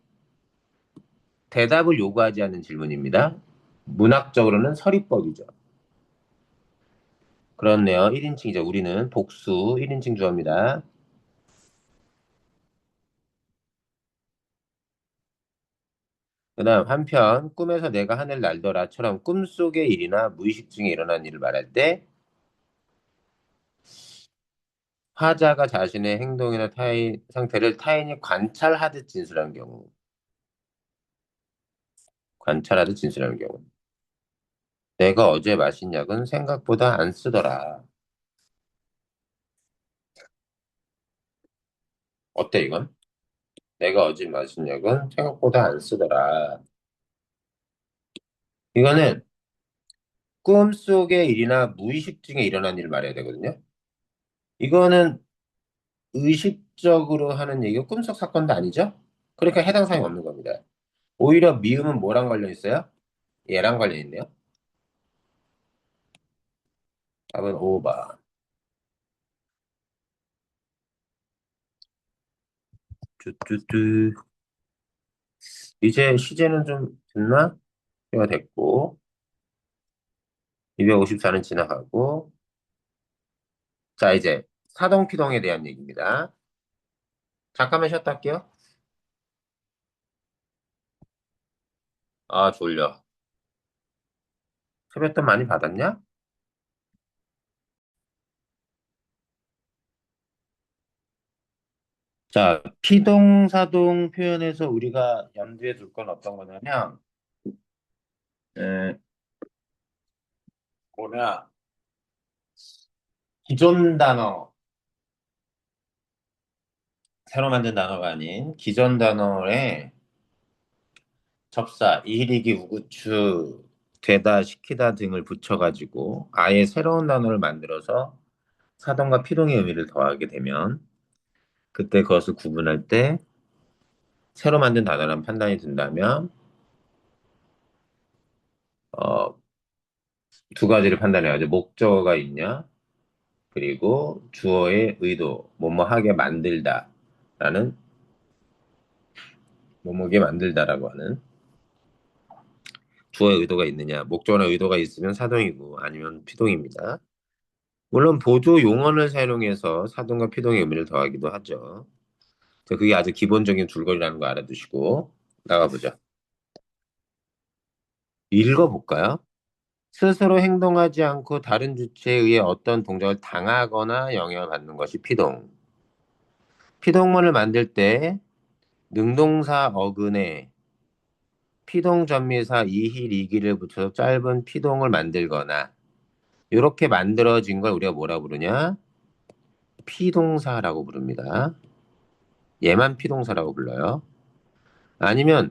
대답을 요구하지 않는 질문입니다. 문학적으로는 서리법이죠. 그렇네요. 1인칭이죠. 우리는 복수 1인칭 주어입니다. 그다음 한편 꿈에서 내가 하늘 날더라처럼 꿈속의 일이나 무의식 중에 일어난 일을 말할 때 화자가 자신의 행동이나 타인 상태를 타인이 관찰하듯 진술한 경우, 관찰하듯 진술하는 경우. 내가 어제 마신 약은 생각보다 안 쓰더라. 어때 이건? 내가 어제 마신 약은 생각보다 안 쓰더라. 이거는 꿈속의 일이나 무의식 중에 일어난 일을 말해야 되거든요. 이거는 의식적으로 하는 얘기고 꿈속 사건도 아니죠? 그러니까 해당 사항이 없는 겁니다. 오히려 미음은 뭐랑 관련 있어요? 얘랑 관련 있네요. 답은 5번. 뚜뚜뚜. 이제 시제는 좀 됐나? 가 됐고 254는 지나가고 자 이제 사동피동에 대한 얘기입니다. 잠깐만 쉬었다 할게요. 아 졸려. 세뱃돈 많이 받았냐? 자 피동사동 표현에서 우리가 염두에 둘 건 어떤 거냐면 에, 뭐냐 기존 단어 새로 만든 단어가 아닌 기존 단어에 접사, 이히리기, 우구추, 되다, 시키다 등을 붙여가지고 아예 새로운 단어를 만들어서 사동과 피동의 의미를 더하게 되면 그때 그것을 구분할 때 새로 만든 단어라는 판단이 든다면 어, 두 가지를 판단해야죠. 목적어가 있냐 그리고 주어의 의도, 뭐뭐 하게 만들다라는 뭐뭐게 만들다라고 하는 주어의 의도가 있느냐 목적어나 의도가 있으면 사동이고 아니면 피동입니다. 물론 보조 용언을 사용해서 사동과 피동의 의미를 더하기도 하죠. 자, 그게 아주 기본적인 줄거리라는 거 알아두시고 나가보죠. 읽어볼까요? 스스로 행동하지 않고 다른 주체에 의해 어떤 동작을 당하거나 영향을 받는 것이 피동. 피동문을 만들 때 능동사 어근에 피동전미사 이히 리기를 붙여서 짧은 피동을 만들거나 이렇게 만들어진 걸 우리가 뭐라 부르냐? 피동사라고 부릅니다. 얘만 피동사라고 불러요. 아니면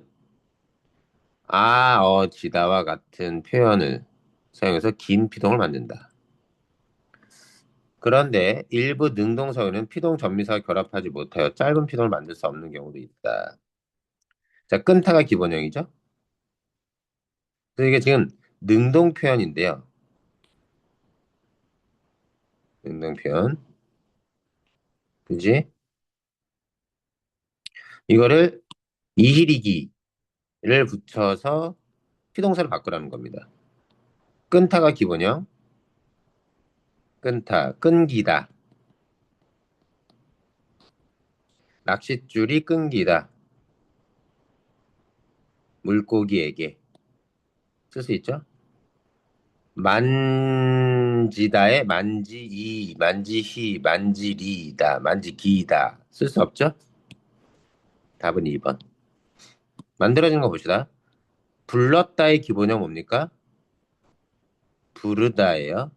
지다와 같은 표현을 사용해서 긴 피동을 만든다. 그런데 일부 능동사에는 피동 전미사와 결합하지 못하여 짧은 피동을 만들 수 없는 경우도 있다. 자, 끈타가 기본형이죠. 그래서 이게 지금 능동 표현인데요. 능동 표현. 그지? 이거를 이히리기를 붙여서 피동사로 바꾸라는 겁니다. 끈타가 기본형. 끈타, 끈기다. 낚싯줄이 끈기다. 물고기에게. 쓸 수 있죠? 만지다에 만지이, 만지히, 만지리다, 만지기다. 쓸 수 없죠? 답은 2번. 만들어진 거 봅시다. 불렀다의 기본형 뭡니까? 부르다예요.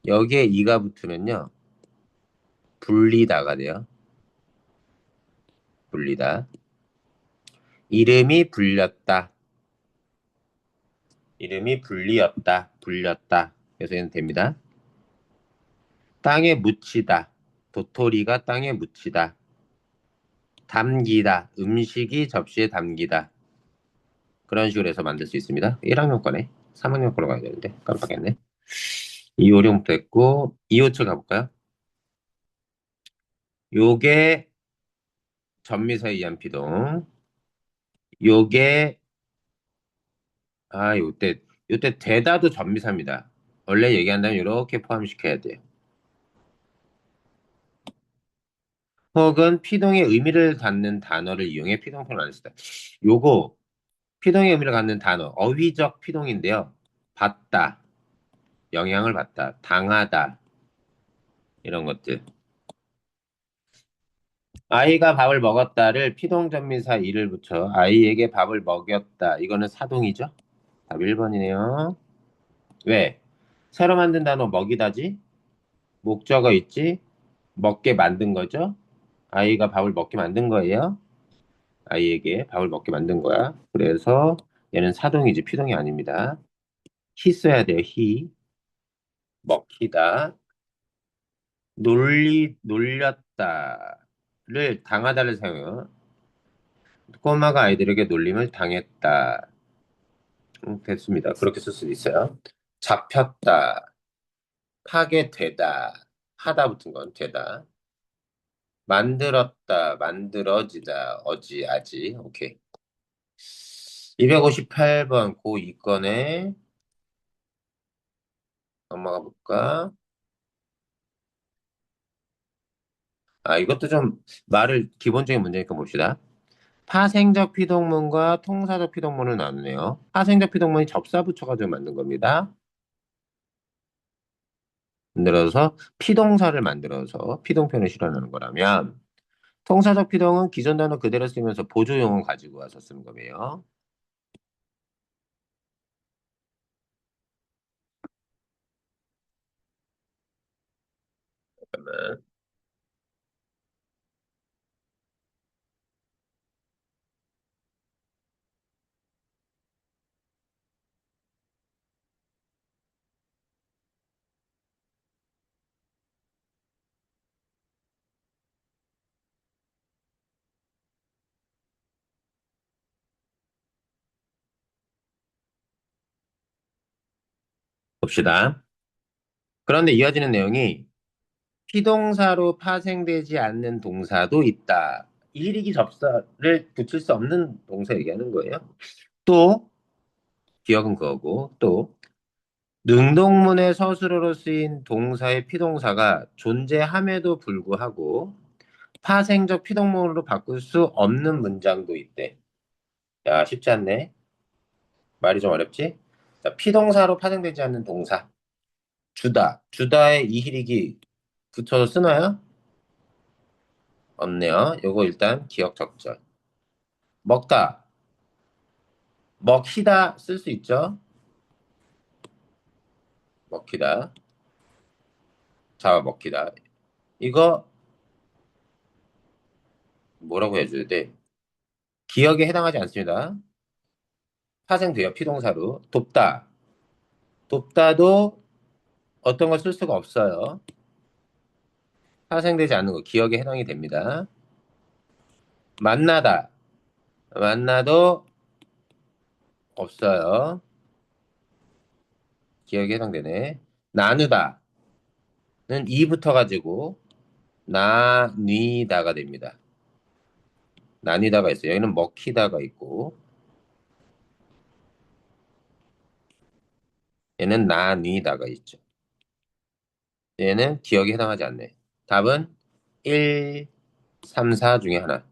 여기에 이가 붙으면요. 불리다가 돼요. 불리다. 이름이 불렸다. 이름이 불리었다. 불렸다. 그래서 얘는 됩니다. 땅에 묻히다. 도토리가 땅에 묻히다. 담기다. 음식이 접시에 담기다. 그런 식으로 해서 만들 수 있습니다. 1학년 거네. 3학년 거로 가야 되는데 깜빡했네. 256부터 했고 257 가볼까요? 요게 전미사에 의한 피동. 요게 요때 대다도 전미사입니다. 원래 얘기한다면 이렇게 포함시켜야 돼요. 혹은 피동의 의미를 갖는 단어를 이용해 피동표를 만들다. 요거 피동의 의미를 갖는 단어 어휘적 피동인데요. 받다, 영향을 받다, 당하다 이런 것들. 아이가 밥을 먹었다를 피동전미사 이를 붙여 아이에게 밥을 먹였다. 이거는 사동이죠? 답 1번이네요. 왜? 새로 만든 단어 먹이다지? 목적어 있지? 먹게 만든 거죠? 아이가 밥을 먹게 만든 거예요. 아이에게 밥을 먹게 만든 거야. 그래서 얘는 사동이지 피동이 아닙니다. 히 써야 돼요. 히. 먹히다. 놀렸다를 당하다를 사용해요. 꼬마가 아이들에게 놀림을 당했다. 됐습니다. 그렇게 쓸 수도 있어요. 잡혔다. 하게 되다. 하다 붙은 건 되다. 만들었다. 만들어지다. 어지, 아지. 오케이. 258번 고 2건에 넘어가 볼까? 아, 이것도 좀 말을 기본적인 문제니까 봅시다. 파생적 피동문과 통사적 피동문을 나누네요. 파생적 피동문이 접사 붙여가지고 만든 겁니다. 만들어서 피동사를 만들어서 피동편을 실현하는 거라면 통사적 피동은 기존 단어 그대로 쓰면서 보조용어 가지고 와서 쓰는 거예요. 그러면 봅시다. 그런데 이어지는 내용이 피동사로 파생되지 않는 동사도 있다. 일익이 접사를 붙일 수 없는 동사 얘기하는 거예요. 또 기억은 그거고 또 능동문의 서술어로 쓰인 동사의 피동사가 존재함에도 불구하고 파생적 피동문으로 바꿀 수 없는 문장도 있대. 야, 쉽지 않네. 말이 좀 어렵지? 자, 피동사로 파생되지 않는 동사. 주다. 주다의 이힐이기 붙여서 쓰나요? 없네요. 요거 일단 기억 적절. 먹다. 먹히다 쓸 수 있죠? 먹히다. 잡아 먹히다. 이거 뭐라고 해줘야 돼? 기억에 해당하지 않습니다. 파생돼요, 피동사로. 돕다. 돕다도 어떤 걸 쓸 수가 없어요. 파생되지 않는 거 기억에 해당이 됩니다. 만나다. 만나도 없어요. 기억에 해당되네. 나누다는 이 붙어가지고 나뉘다가 됩니다. 나뉘다가 있어요. 여기는 먹히다가 있고 얘는 나뉘다가 있죠. 얘는 기억에 해당하지 않네. 답은 1, 3, 4 중에 하나.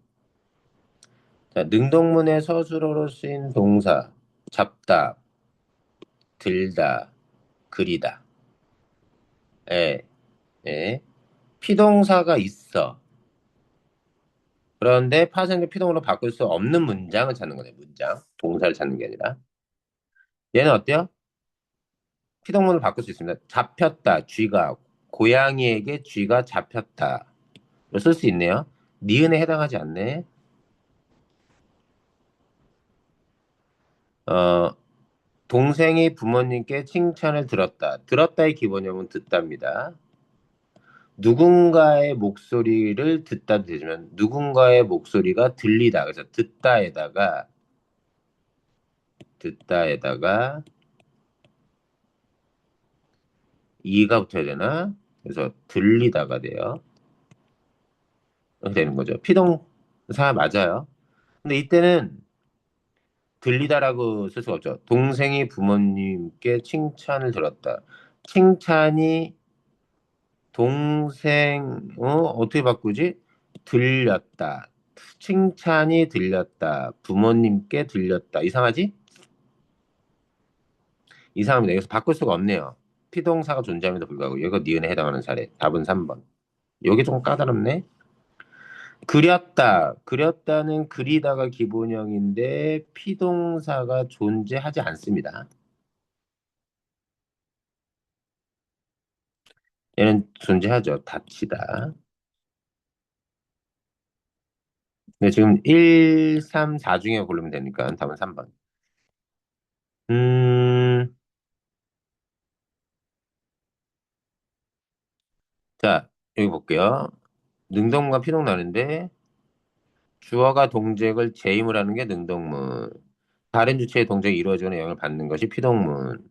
자, 능동문의 서술어로 쓰인 동사 잡다, 들다, 그리다. 예, 예. 피동사가 있어. 그런데 파생을 피동으로 바꿀 수 없는 문장을 찾는 거네, 문장. 동사를 찾는 게 아니라. 얘는 어때요? 피동문을 바꿀 수 있습니다. 잡혔다, 쥐가. 고양이에게 쥐가 잡혔다. 쓸 수 있네요. 니은에 해당하지 않네. 어, 동생이 부모님께 칭찬을 들었다. 들었다의 기본형은 듣답니다. 누군가의 목소리를 듣다 되지만 누군가의 목소리가 들리다. 그래서 듣다에다가 이가 붙어야 되나? 그래서 들리다가 돼요. 이렇게 되는 거죠. 피동사 맞아요. 근데 이때는 들리다라고 쓸 수가 없죠. 동생이 부모님께 칭찬을 들었다. 칭찬이 어떻게 바꾸지? 들렸다. 칭찬이 들렸다. 부모님께 들렸다. 이상하지? 이상합니다. 여기서 바꿀 수가 없네요. 피동사가 존재함에도 불구하고 이거 니은에 해당하는 사례. 답은 3번. 여기 좀 까다롭네. 그렸다. 그렸다는 그리다가 기본형인데 피동사가 존재하지 않습니다. 얘는 존재하죠. 다치다. 근데 지금 1, 3, 4 중에 고르면 되니까 답은 3번. 음, 자, 여기 볼게요. 능동과 피동 나는데 주어가 동작을 재임을 하는 게 능동문. 다른 주체의 동작이 이루어지거나 영향을 받는 것이 피동문.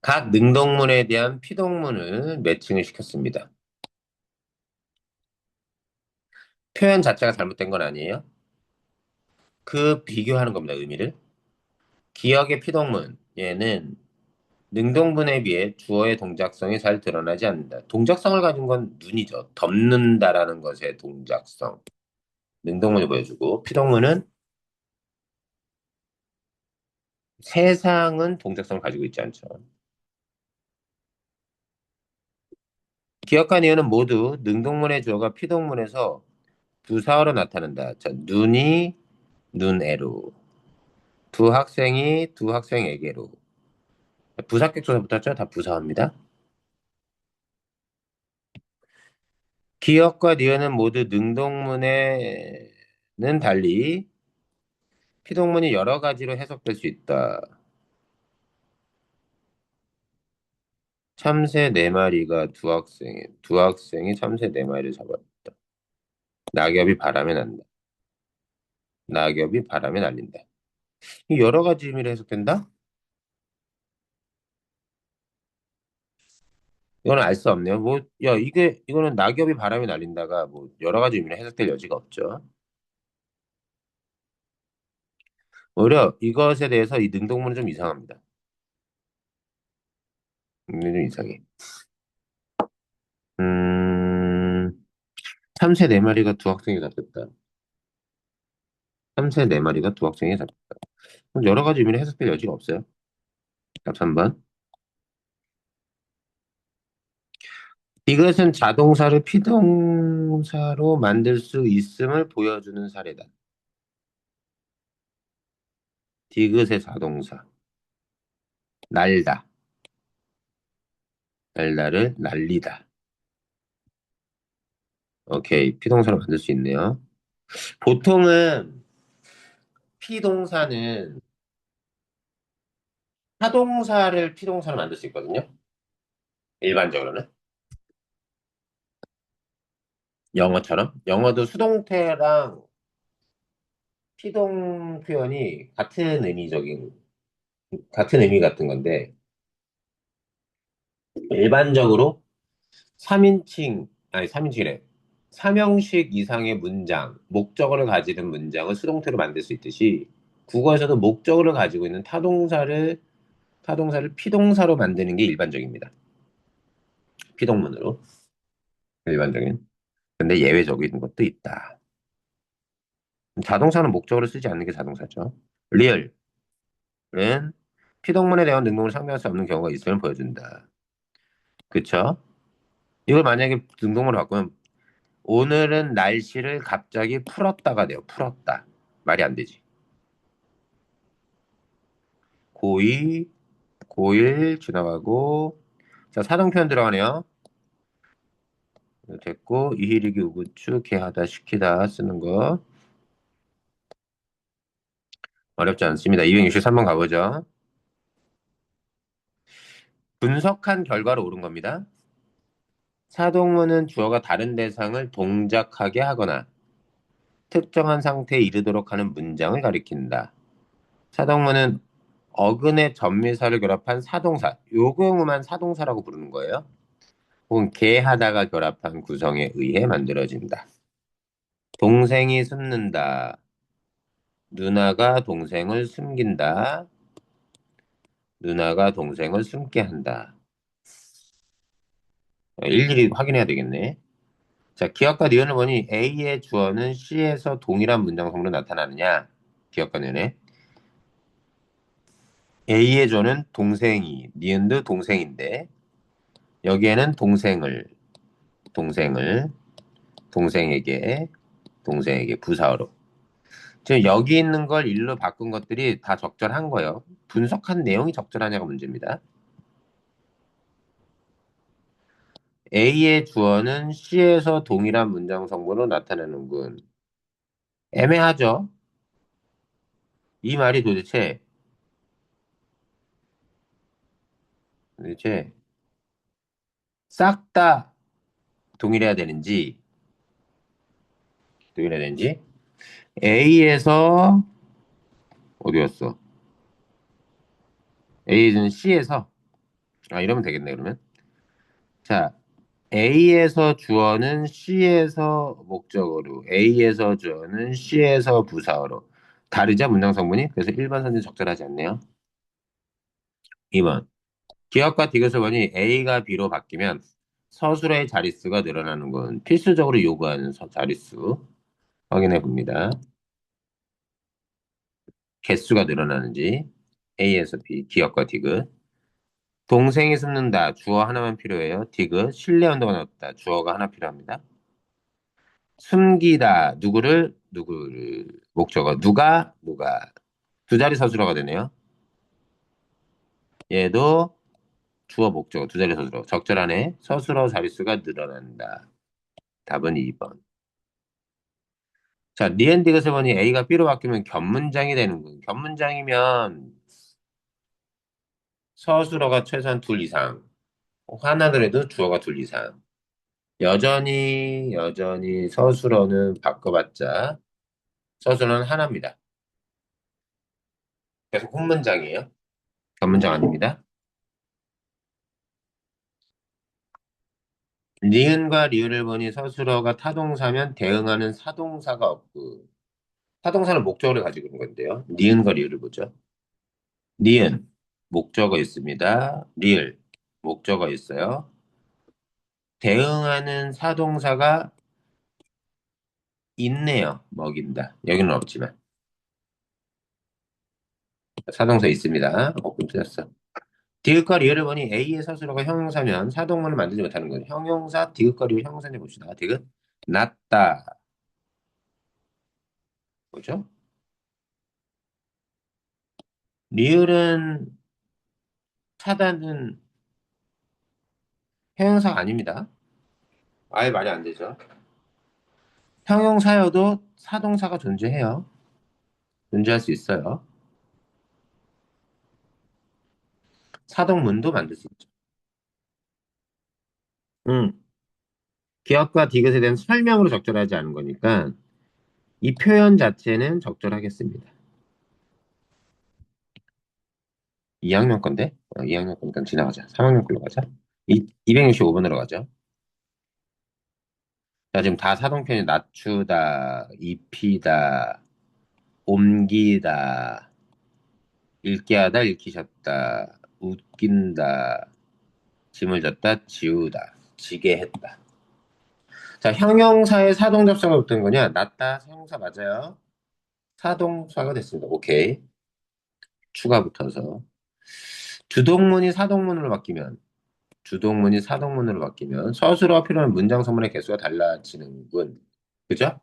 각 능동문에 대한 피동문을 매칭을 시켰습니다. 표현 자체가 잘못된 건 아니에요. 그 비교하는 겁니다, 의미를. 기억의 피동문. 얘는 능동문에 비해 주어의 동작성이 잘 드러나지 않는다. 동작성을 가진 건 눈이죠. 덮는다라는 것의 동작성. 능동문이 보여주고, 피동문은 세상은 동작성을 가지고 있지 않죠. 기억한 이유는 모두 능동문의 주어가 피동문에서 부사어로 나타난다. 자, 눈이 눈에로, 두 학생에게로. 부사격 조사 붙었죠? 다 부사어입니다. 기억과 니은은 모두 능동문에는 달리 피동문이 여러 가지로 해석될 수 있다. 참새 네 마리가 두 학생이 참새 네 마리를 잡았다. 낙엽이 바람에 난다. 낙엽이 바람에 날린다. 이 여러 가지 의미로 해석된다? 이거는 알 수 없네요. 뭐, 야, 이거는 낙엽이 바람에 날린다가 뭐 여러 가지 의미로 해석될 여지가 없죠. 오히려 이것에 대해서 이 능동문은 좀 이상합니다. 좀 이상해. 음, 참새 네 마리가 두 학생이 잡혔다. 참새 네 마리가 두 학생이 잡혔다. 그럼 여러 가지 의미로 해석될 여지가 없어요. 답 3번. 이것은 자동사를 피동사로 만들 수 있음을 보여주는 사례다. 디귿의 자동사. 날다. 날다를 날리다. 오케이. 피동사로 만들 수 있네요. 보통은 피동사는 타동사를 피동사로 만들 수 있거든요. 일반적으로는. 영어처럼. 영어도 수동태랑 피동 표현이 같은 의미 같은 건데, 일반적으로 3인칭이래. 3형식 이상의 문장, 목적어를 가지는 문장을 수동태로 만들 수 있듯이, 국어에서도 목적어를 가지고 있는 타동사를 피동사로 만드는 게 일반적입니다. 피동문으로. 일반적인. 근데 예외적인 것도 있다. 자동사는 목적어를 쓰지 않는 게 자동사죠. 리얼은 피동문에 대한 능동을 상대할 수 없는 경우가 있음을 보여준다. 그쵸? 이걸 만약에 능동으로 바꾸면 오늘은 날씨를 갑자기 풀었다가 돼요. 풀었다. 말이 안 되지. 고이, 고일 지나가고 자, 사동 표현 들어가네요. 됐고 이히리기 우구추 개하다 시키다 쓰는 거 어렵지 않습니다. 263번 가보죠. 분석한 결과로 옳은 겁니다. 사동문은 주어가 다른 대상을 동작하게 하거나 특정한 상태에 이르도록 하는 문장을 가리킨다. 사동문은 어근의 전미사를 결합한 사동사, 요 경우만 사동사라고 부르는 거예요. 혹은 개하다가 결합한 구성에 의해 만들어진다. 동생이 숨는다. 누나가 동생을 숨긴다. 누나가 동생을 숨게 한다. 일일이 확인해야 되겠네. 자, 기억과 니은을 보니 A의 주어는 C에서 동일한 문장성으로 나타나느냐? 기억과 니은에. A의 주어는 동생이, 니은도 동생인데, 여기에는 동생을, 동생에게, 동생에게 부사어로. 지금 여기 있는 걸 일로 바꾼 것들이 다 적절한 거예요. 분석한 내용이 적절하냐가 문제입니다. A의 주어는 C에서 동일한 문장 성분으로 나타내는군. 애매하죠? 이 말이 도대체 싹 다 동일해야 되는지, A에서, 어디였어? A는 C에서, 이러면 되겠네, 그러면. 자, A에서 주어는 C에서 목적어로, A에서 주어는 C에서 부사어로. 다르죠, 문장 성분이? 그래서 1번 선지 적절하지 않네요. 2번. 기억과 디귿을 보니 A가 B로 바뀌면 서술의 자릿수가 늘어나는 건 필수적으로 요구하는 자릿수. 확인해 봅니다. 개수가 늘어나는지. A에서 B, 기억과 디귿. 동생이 숨는다. 주어 하나만 필요해요. 디귿. 실내 온도가 높다. 주어가 하나 필요합니다. 숨기다. 누구를. 목적어. 누가. 두 자리 서술어가 되네요. 얘도 주어 목적어. 두 자리 서술어. 적절하네. 서술어 자릿수가 늘어난다. 답은 2번. 자, 니은디귿을 보니 A가 B로 바뀌면 견문장이 되는군. 견문장이면 서술어가 최소한 둘 이상. 하나더라도 주어가 둘 이상. 여전히 서술어는 바꿔봤자 서술어는 하나입니다. 그래서 혼문장이에요. 견문장 아닙니다. 니은과 리을을 보니 서술어가 타동사면 대응하는 사동사가 없고 타동사는 목적어를 가지고 있는 건데요. 니은과 리을을 보죠. 니은 목적어 있습니다. 리을 목적어 있어요. 대응하는 사동사가 있네요. 먹인다. 여기는 없지만 사동사 있습니다. 그럼 틀렸어. 디귿과 리을을 보니 A의 서술어가 형용사면 사동문을 만들지 못하는 거예요. 형용사, 디귿과 리을 형용사인지 봅시다. 디귿, 낫다. 뭐죠? 리을은 차다는 형용사가 아닙니다. 아예 말이 안 되죠. 형용사여도 사동사가 존재해요. 존재할 수 있어요. 사동문도 만들 수 있죠. 기억과 디귿에 대한 설명으로 적절하지 않은 거니까 이 표현 자체는 적절하겠습니다. 2학년 건데? 2학년 거니까 지나가자. 3학년 걸로 가자. 265번으로 가죠. 자, 지금 다 사동편이 낮추다, 입히다, 옮기다, 읽게 하다, 읽히셨다, 웃긴다, 짐을 졌다, 지우다, 지게 했다. 자, 형용사의 사동접사가 어떤 거냐? 낮다, 형용사 맞아요. 사동사가 됐습니다. 오케이. 추가 붙어서. 주동문이 사동문으로 바뀌면, 주동문이 사동문으로 바뀌면 서술어가 필요한 문장 소문의 개수가 달라지는군. 그죠?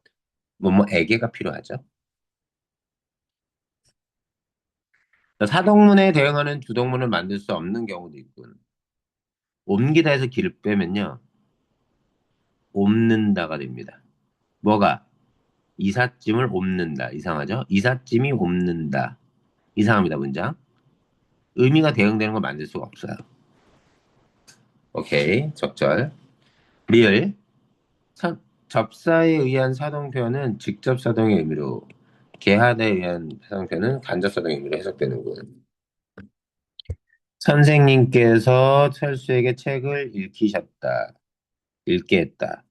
뭐뭐에게가 필요하죠. 사동문에 대응하는 주동문을 만들 수 없는 경우도 있군. 옮기다에서 기를 빼면요. 옮는다가 됩니다. 뭐가? 이삿짐을 옮는다. 이상하죠? 이삿짐이 옮는다. 이상합니다, 문장. 의미가 대응되는 걸 만들 수가 없어요. 오케이, 적절. 리을. 선- 접사에 의한 사동표현은 직접 사동의 의미로, 개하다에 의한 사동표현은 간접 사동의 의미로 해석되는군. 선생님께서 철수에게 책을 읽히셨다. 읽게 했다.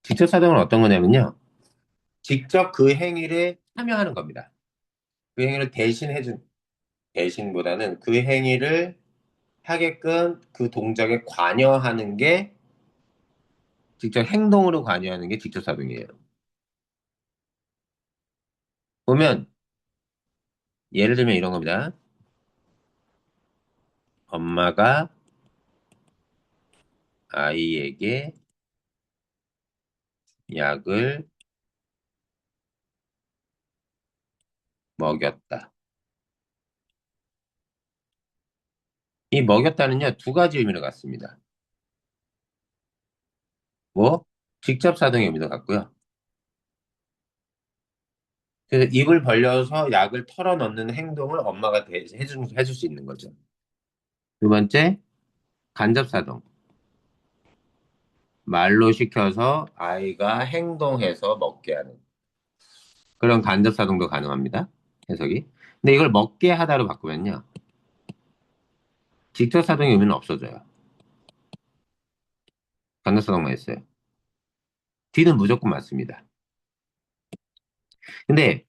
직접 사동은 어떤 거냐면요. 직접 그 행위를 참여하는 겁니다. 그 행위를 대신보다는 그 행위를 하게끔 그 동작에 관여하는 게, 직접 행동으로 관여하는 게 직접 사동이에요. 보면, 예를 들면 이런 겁니다. 엄마가 아이에게 약을 먹였다. 이 먹였다는요, 두 가지 의미를 갖습니다. 뭐, 직접 사동의 의미도 갖고요. 그래서 입을 벌려서 약을 털어 넣는 행동을 엄마가 해줄 수 있는 거죠. 두 번째, 간접사동. 말로 시켜서 아이가 행동해서 먹게 하는 그런 간접사동도 가능합니다. 해석이. 근데 이걸 먹게 하다로 바꾸면요. 직접사동의 의미는 없어져요. 간접사동만 있어요. 뒤는 무조건 맞습니다. 근데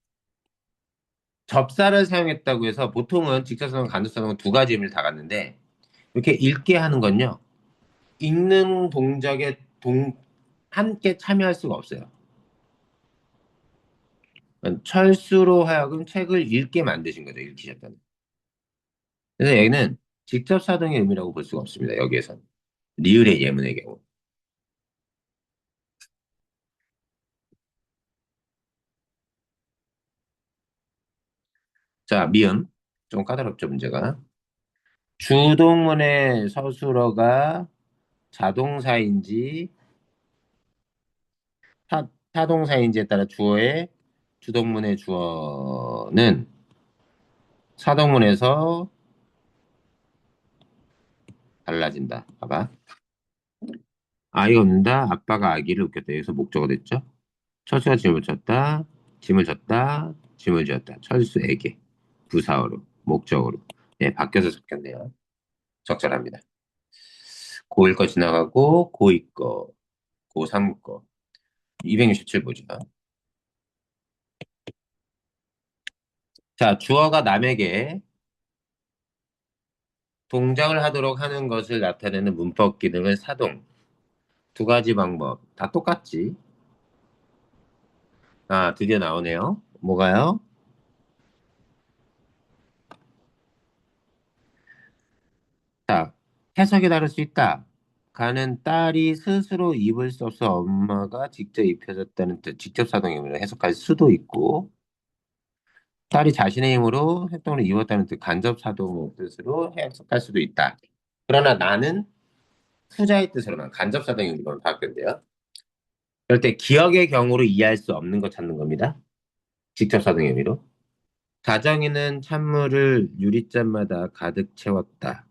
접사를 사용했다고 해서 보통은 직접사동, 간접사동은 두 가지 의미를 다 갖는데 이렇게 읽게 하는 건요. 읽는 동작에 함께 참여할 수가 없어요. 철수로 하여금 책을 읽게 만드신 거죠. 읽히셨다는. 그래서 여기는 직접 사동의 의미라고 볼 수가 없습니다. 여기에선. 리을의 예문의 경우. 자, 미음. 좀 까다롭죠, 문제가. 주동문의 서술어가 자동사인지 타동사인지에 따라 주어의 주동문의 주어는 사동문에서 달라진다. 봐봐. 아이가 웃는다. 아빠가 아기를 웃겼다. 여기서 목적어 됐죠? 철수가 짐을 졌다. 짐을 졌다. 짐을 지었다. 철수에게. 부사어로. 목적어로. 네, 바뀌어서 섞였네요. 적절합니다. 고1 거 지나가고 고2 거, 고3 거. 267 보죠. 자, 주어가 남에게 동작을 하도록 하는 것을 나타내는 문법 기능을 사동. 두 가지 방법. 다 똑같지? 아, 드디어 나오네요. 뭐가요? 자, 해석이 다를 수 있다. 가는 딸이 스스로 입을 수 없어 엄마가 직접 입혀줬다는 뜻, 직접 사동의 의미로 해석할 수도 있고, 딸이 자신의 힘으로 활동을 이뤘다는 뜻, 간접 사동 뜻으로 해석할 수도 있다. 그러나 나는 후자의 뜻으로만 간접 사동의 의미로만 바뀌었는데요. 그럴 때 기억의 경우로 이해할 수 없는 거 찾는 겁니다. 직접 사동의 의미로. 다정이는 찬물을 유리잔마다 가득 채웠다.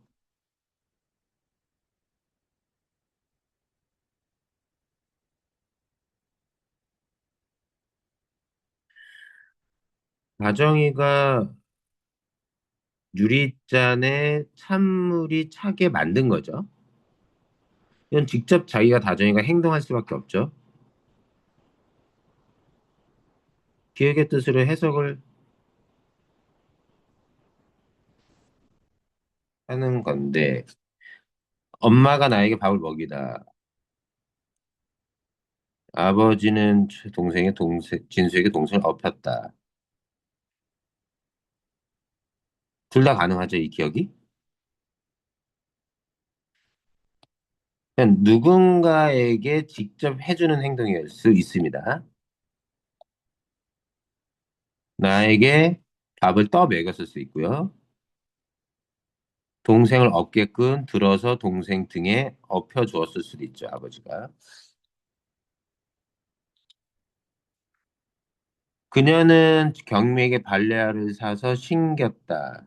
다정이가 유리잔에 찬물이 차게 만든 거죠. 이건 직접 자기가 다정이가 행동할 수밖에 없죠. 기획의 뜻으로 해석을 하는 건데, 엄마가 나에게 밥을 먹이다. 아버지는 진수에게 동생을 업혔다. 둘 다 가능하죠, 이 기억이? 그냥 누군가에게 직접 해주는 행동일 수 있습니다. 나에게 밥을 떠 먹였을 수 있고요. 동생을 어깨끈 들어서 동생 등에 엎혀 주었을 수도 있죠, 아버지가. 그녀는 경미에게 발레아를 사서 신겼다.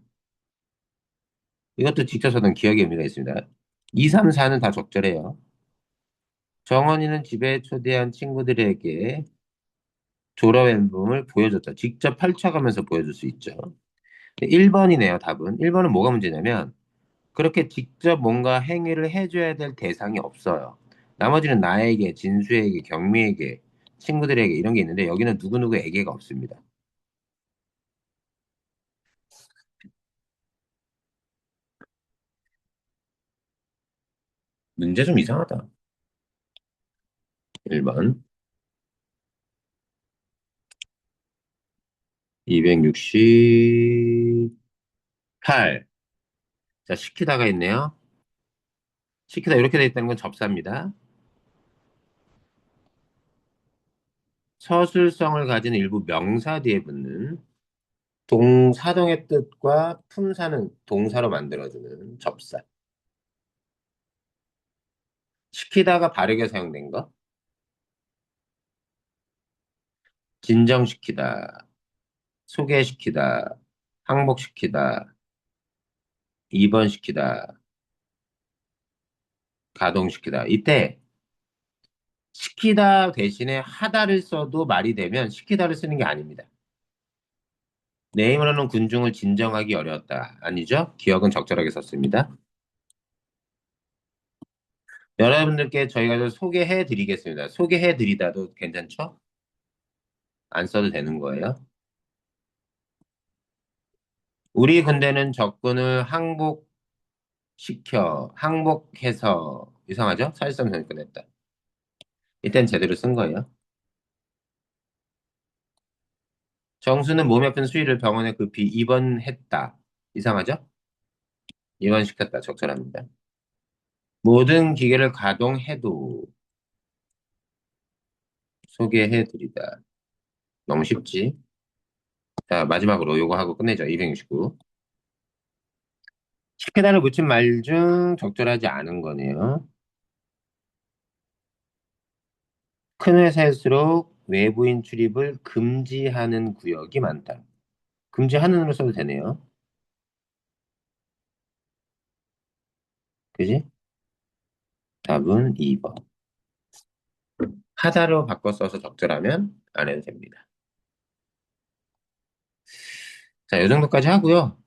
이것도 직접 써둔 기억의 의미가 있습니다. 2, 3, 4는 다 적절해요. 정원이는 집에 초대한 친구들에게 졸업 앨범을 보여줬다. 직접 펼쳐가면서 보여줄 수 있죠. 1번이네요, 답은. 1번은 뭐가 문제냐면, 그렇게 직접 뭔가 행위를 해줘야 될 대상이 없어요. 나머지는 나에게, 진수에게, 경미에게, 친구들에게 이런 게 있는데, 여기는 누구누구에게가 없습니다. 문제 좀 이상하다. 1번. 268. 자, 시키다가 있네요. 시키다 이렇게 돼 있다는 건 접사입니다. 서술성을 가진 일부 명사 뒤에 붙는 동사동의 뜻과 품사는 동사로 만들어주는 접사. 시키다가 바르게 사용된 거. 진정시키다, 소개시키다, 항복시키다, 입원시키다, 가동시키다. 이때 시키다 대신에 하다를 써도 말이 되면 시키다를 쓰는 게 아닙니다. 내 힘으로는 군중을 진정하기 어려웠다. 아니죠? 기억은 적절하게 썼습니다. 여러분들께 저희가 좀 소개해 드리겠습니다. 소개해 드리다도 괜찮죠? 안 써도 되는 거예요. 우리 군대는 적군을 항복해서, 이상하죠? 사실상 전권했다. 이땐 제대로 쓴 거예요. 정수는 몸이 아픈 수희를 병원에 급히 입원했다. 이상하죠? 입원시켰다. 적절합니다. 모든 기계를 가동해도 소개해드리다. 너무 쉽지? 자, 마지막으로 요거 하고 끝내죠. 269. 시계단을 붙인 말 중 적절하지 않은 거네요. 큰 회사일수록 외부인 출입을 금지하는 구역이 많다. 금지하는으로 써도 되네요. 그지? 답은 2번. 하다로 바꿔 써서 적절하면 안 해도 됩니다. 자, 이 정도까지 하고요.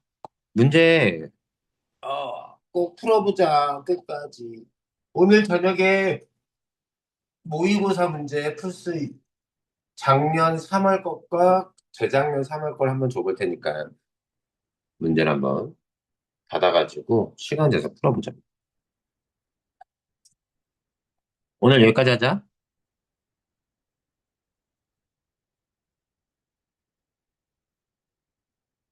문제 꼭 풀어보자, 끝까지. 오늘 저녁에 모의고사 문제 풀 수, 작년 3월 것과 재작년 3월 걸 한번 줘볼 테니까 문제를 한번 받아가지고 시간 내서 풀어보자. 오늘 여기까지 하자.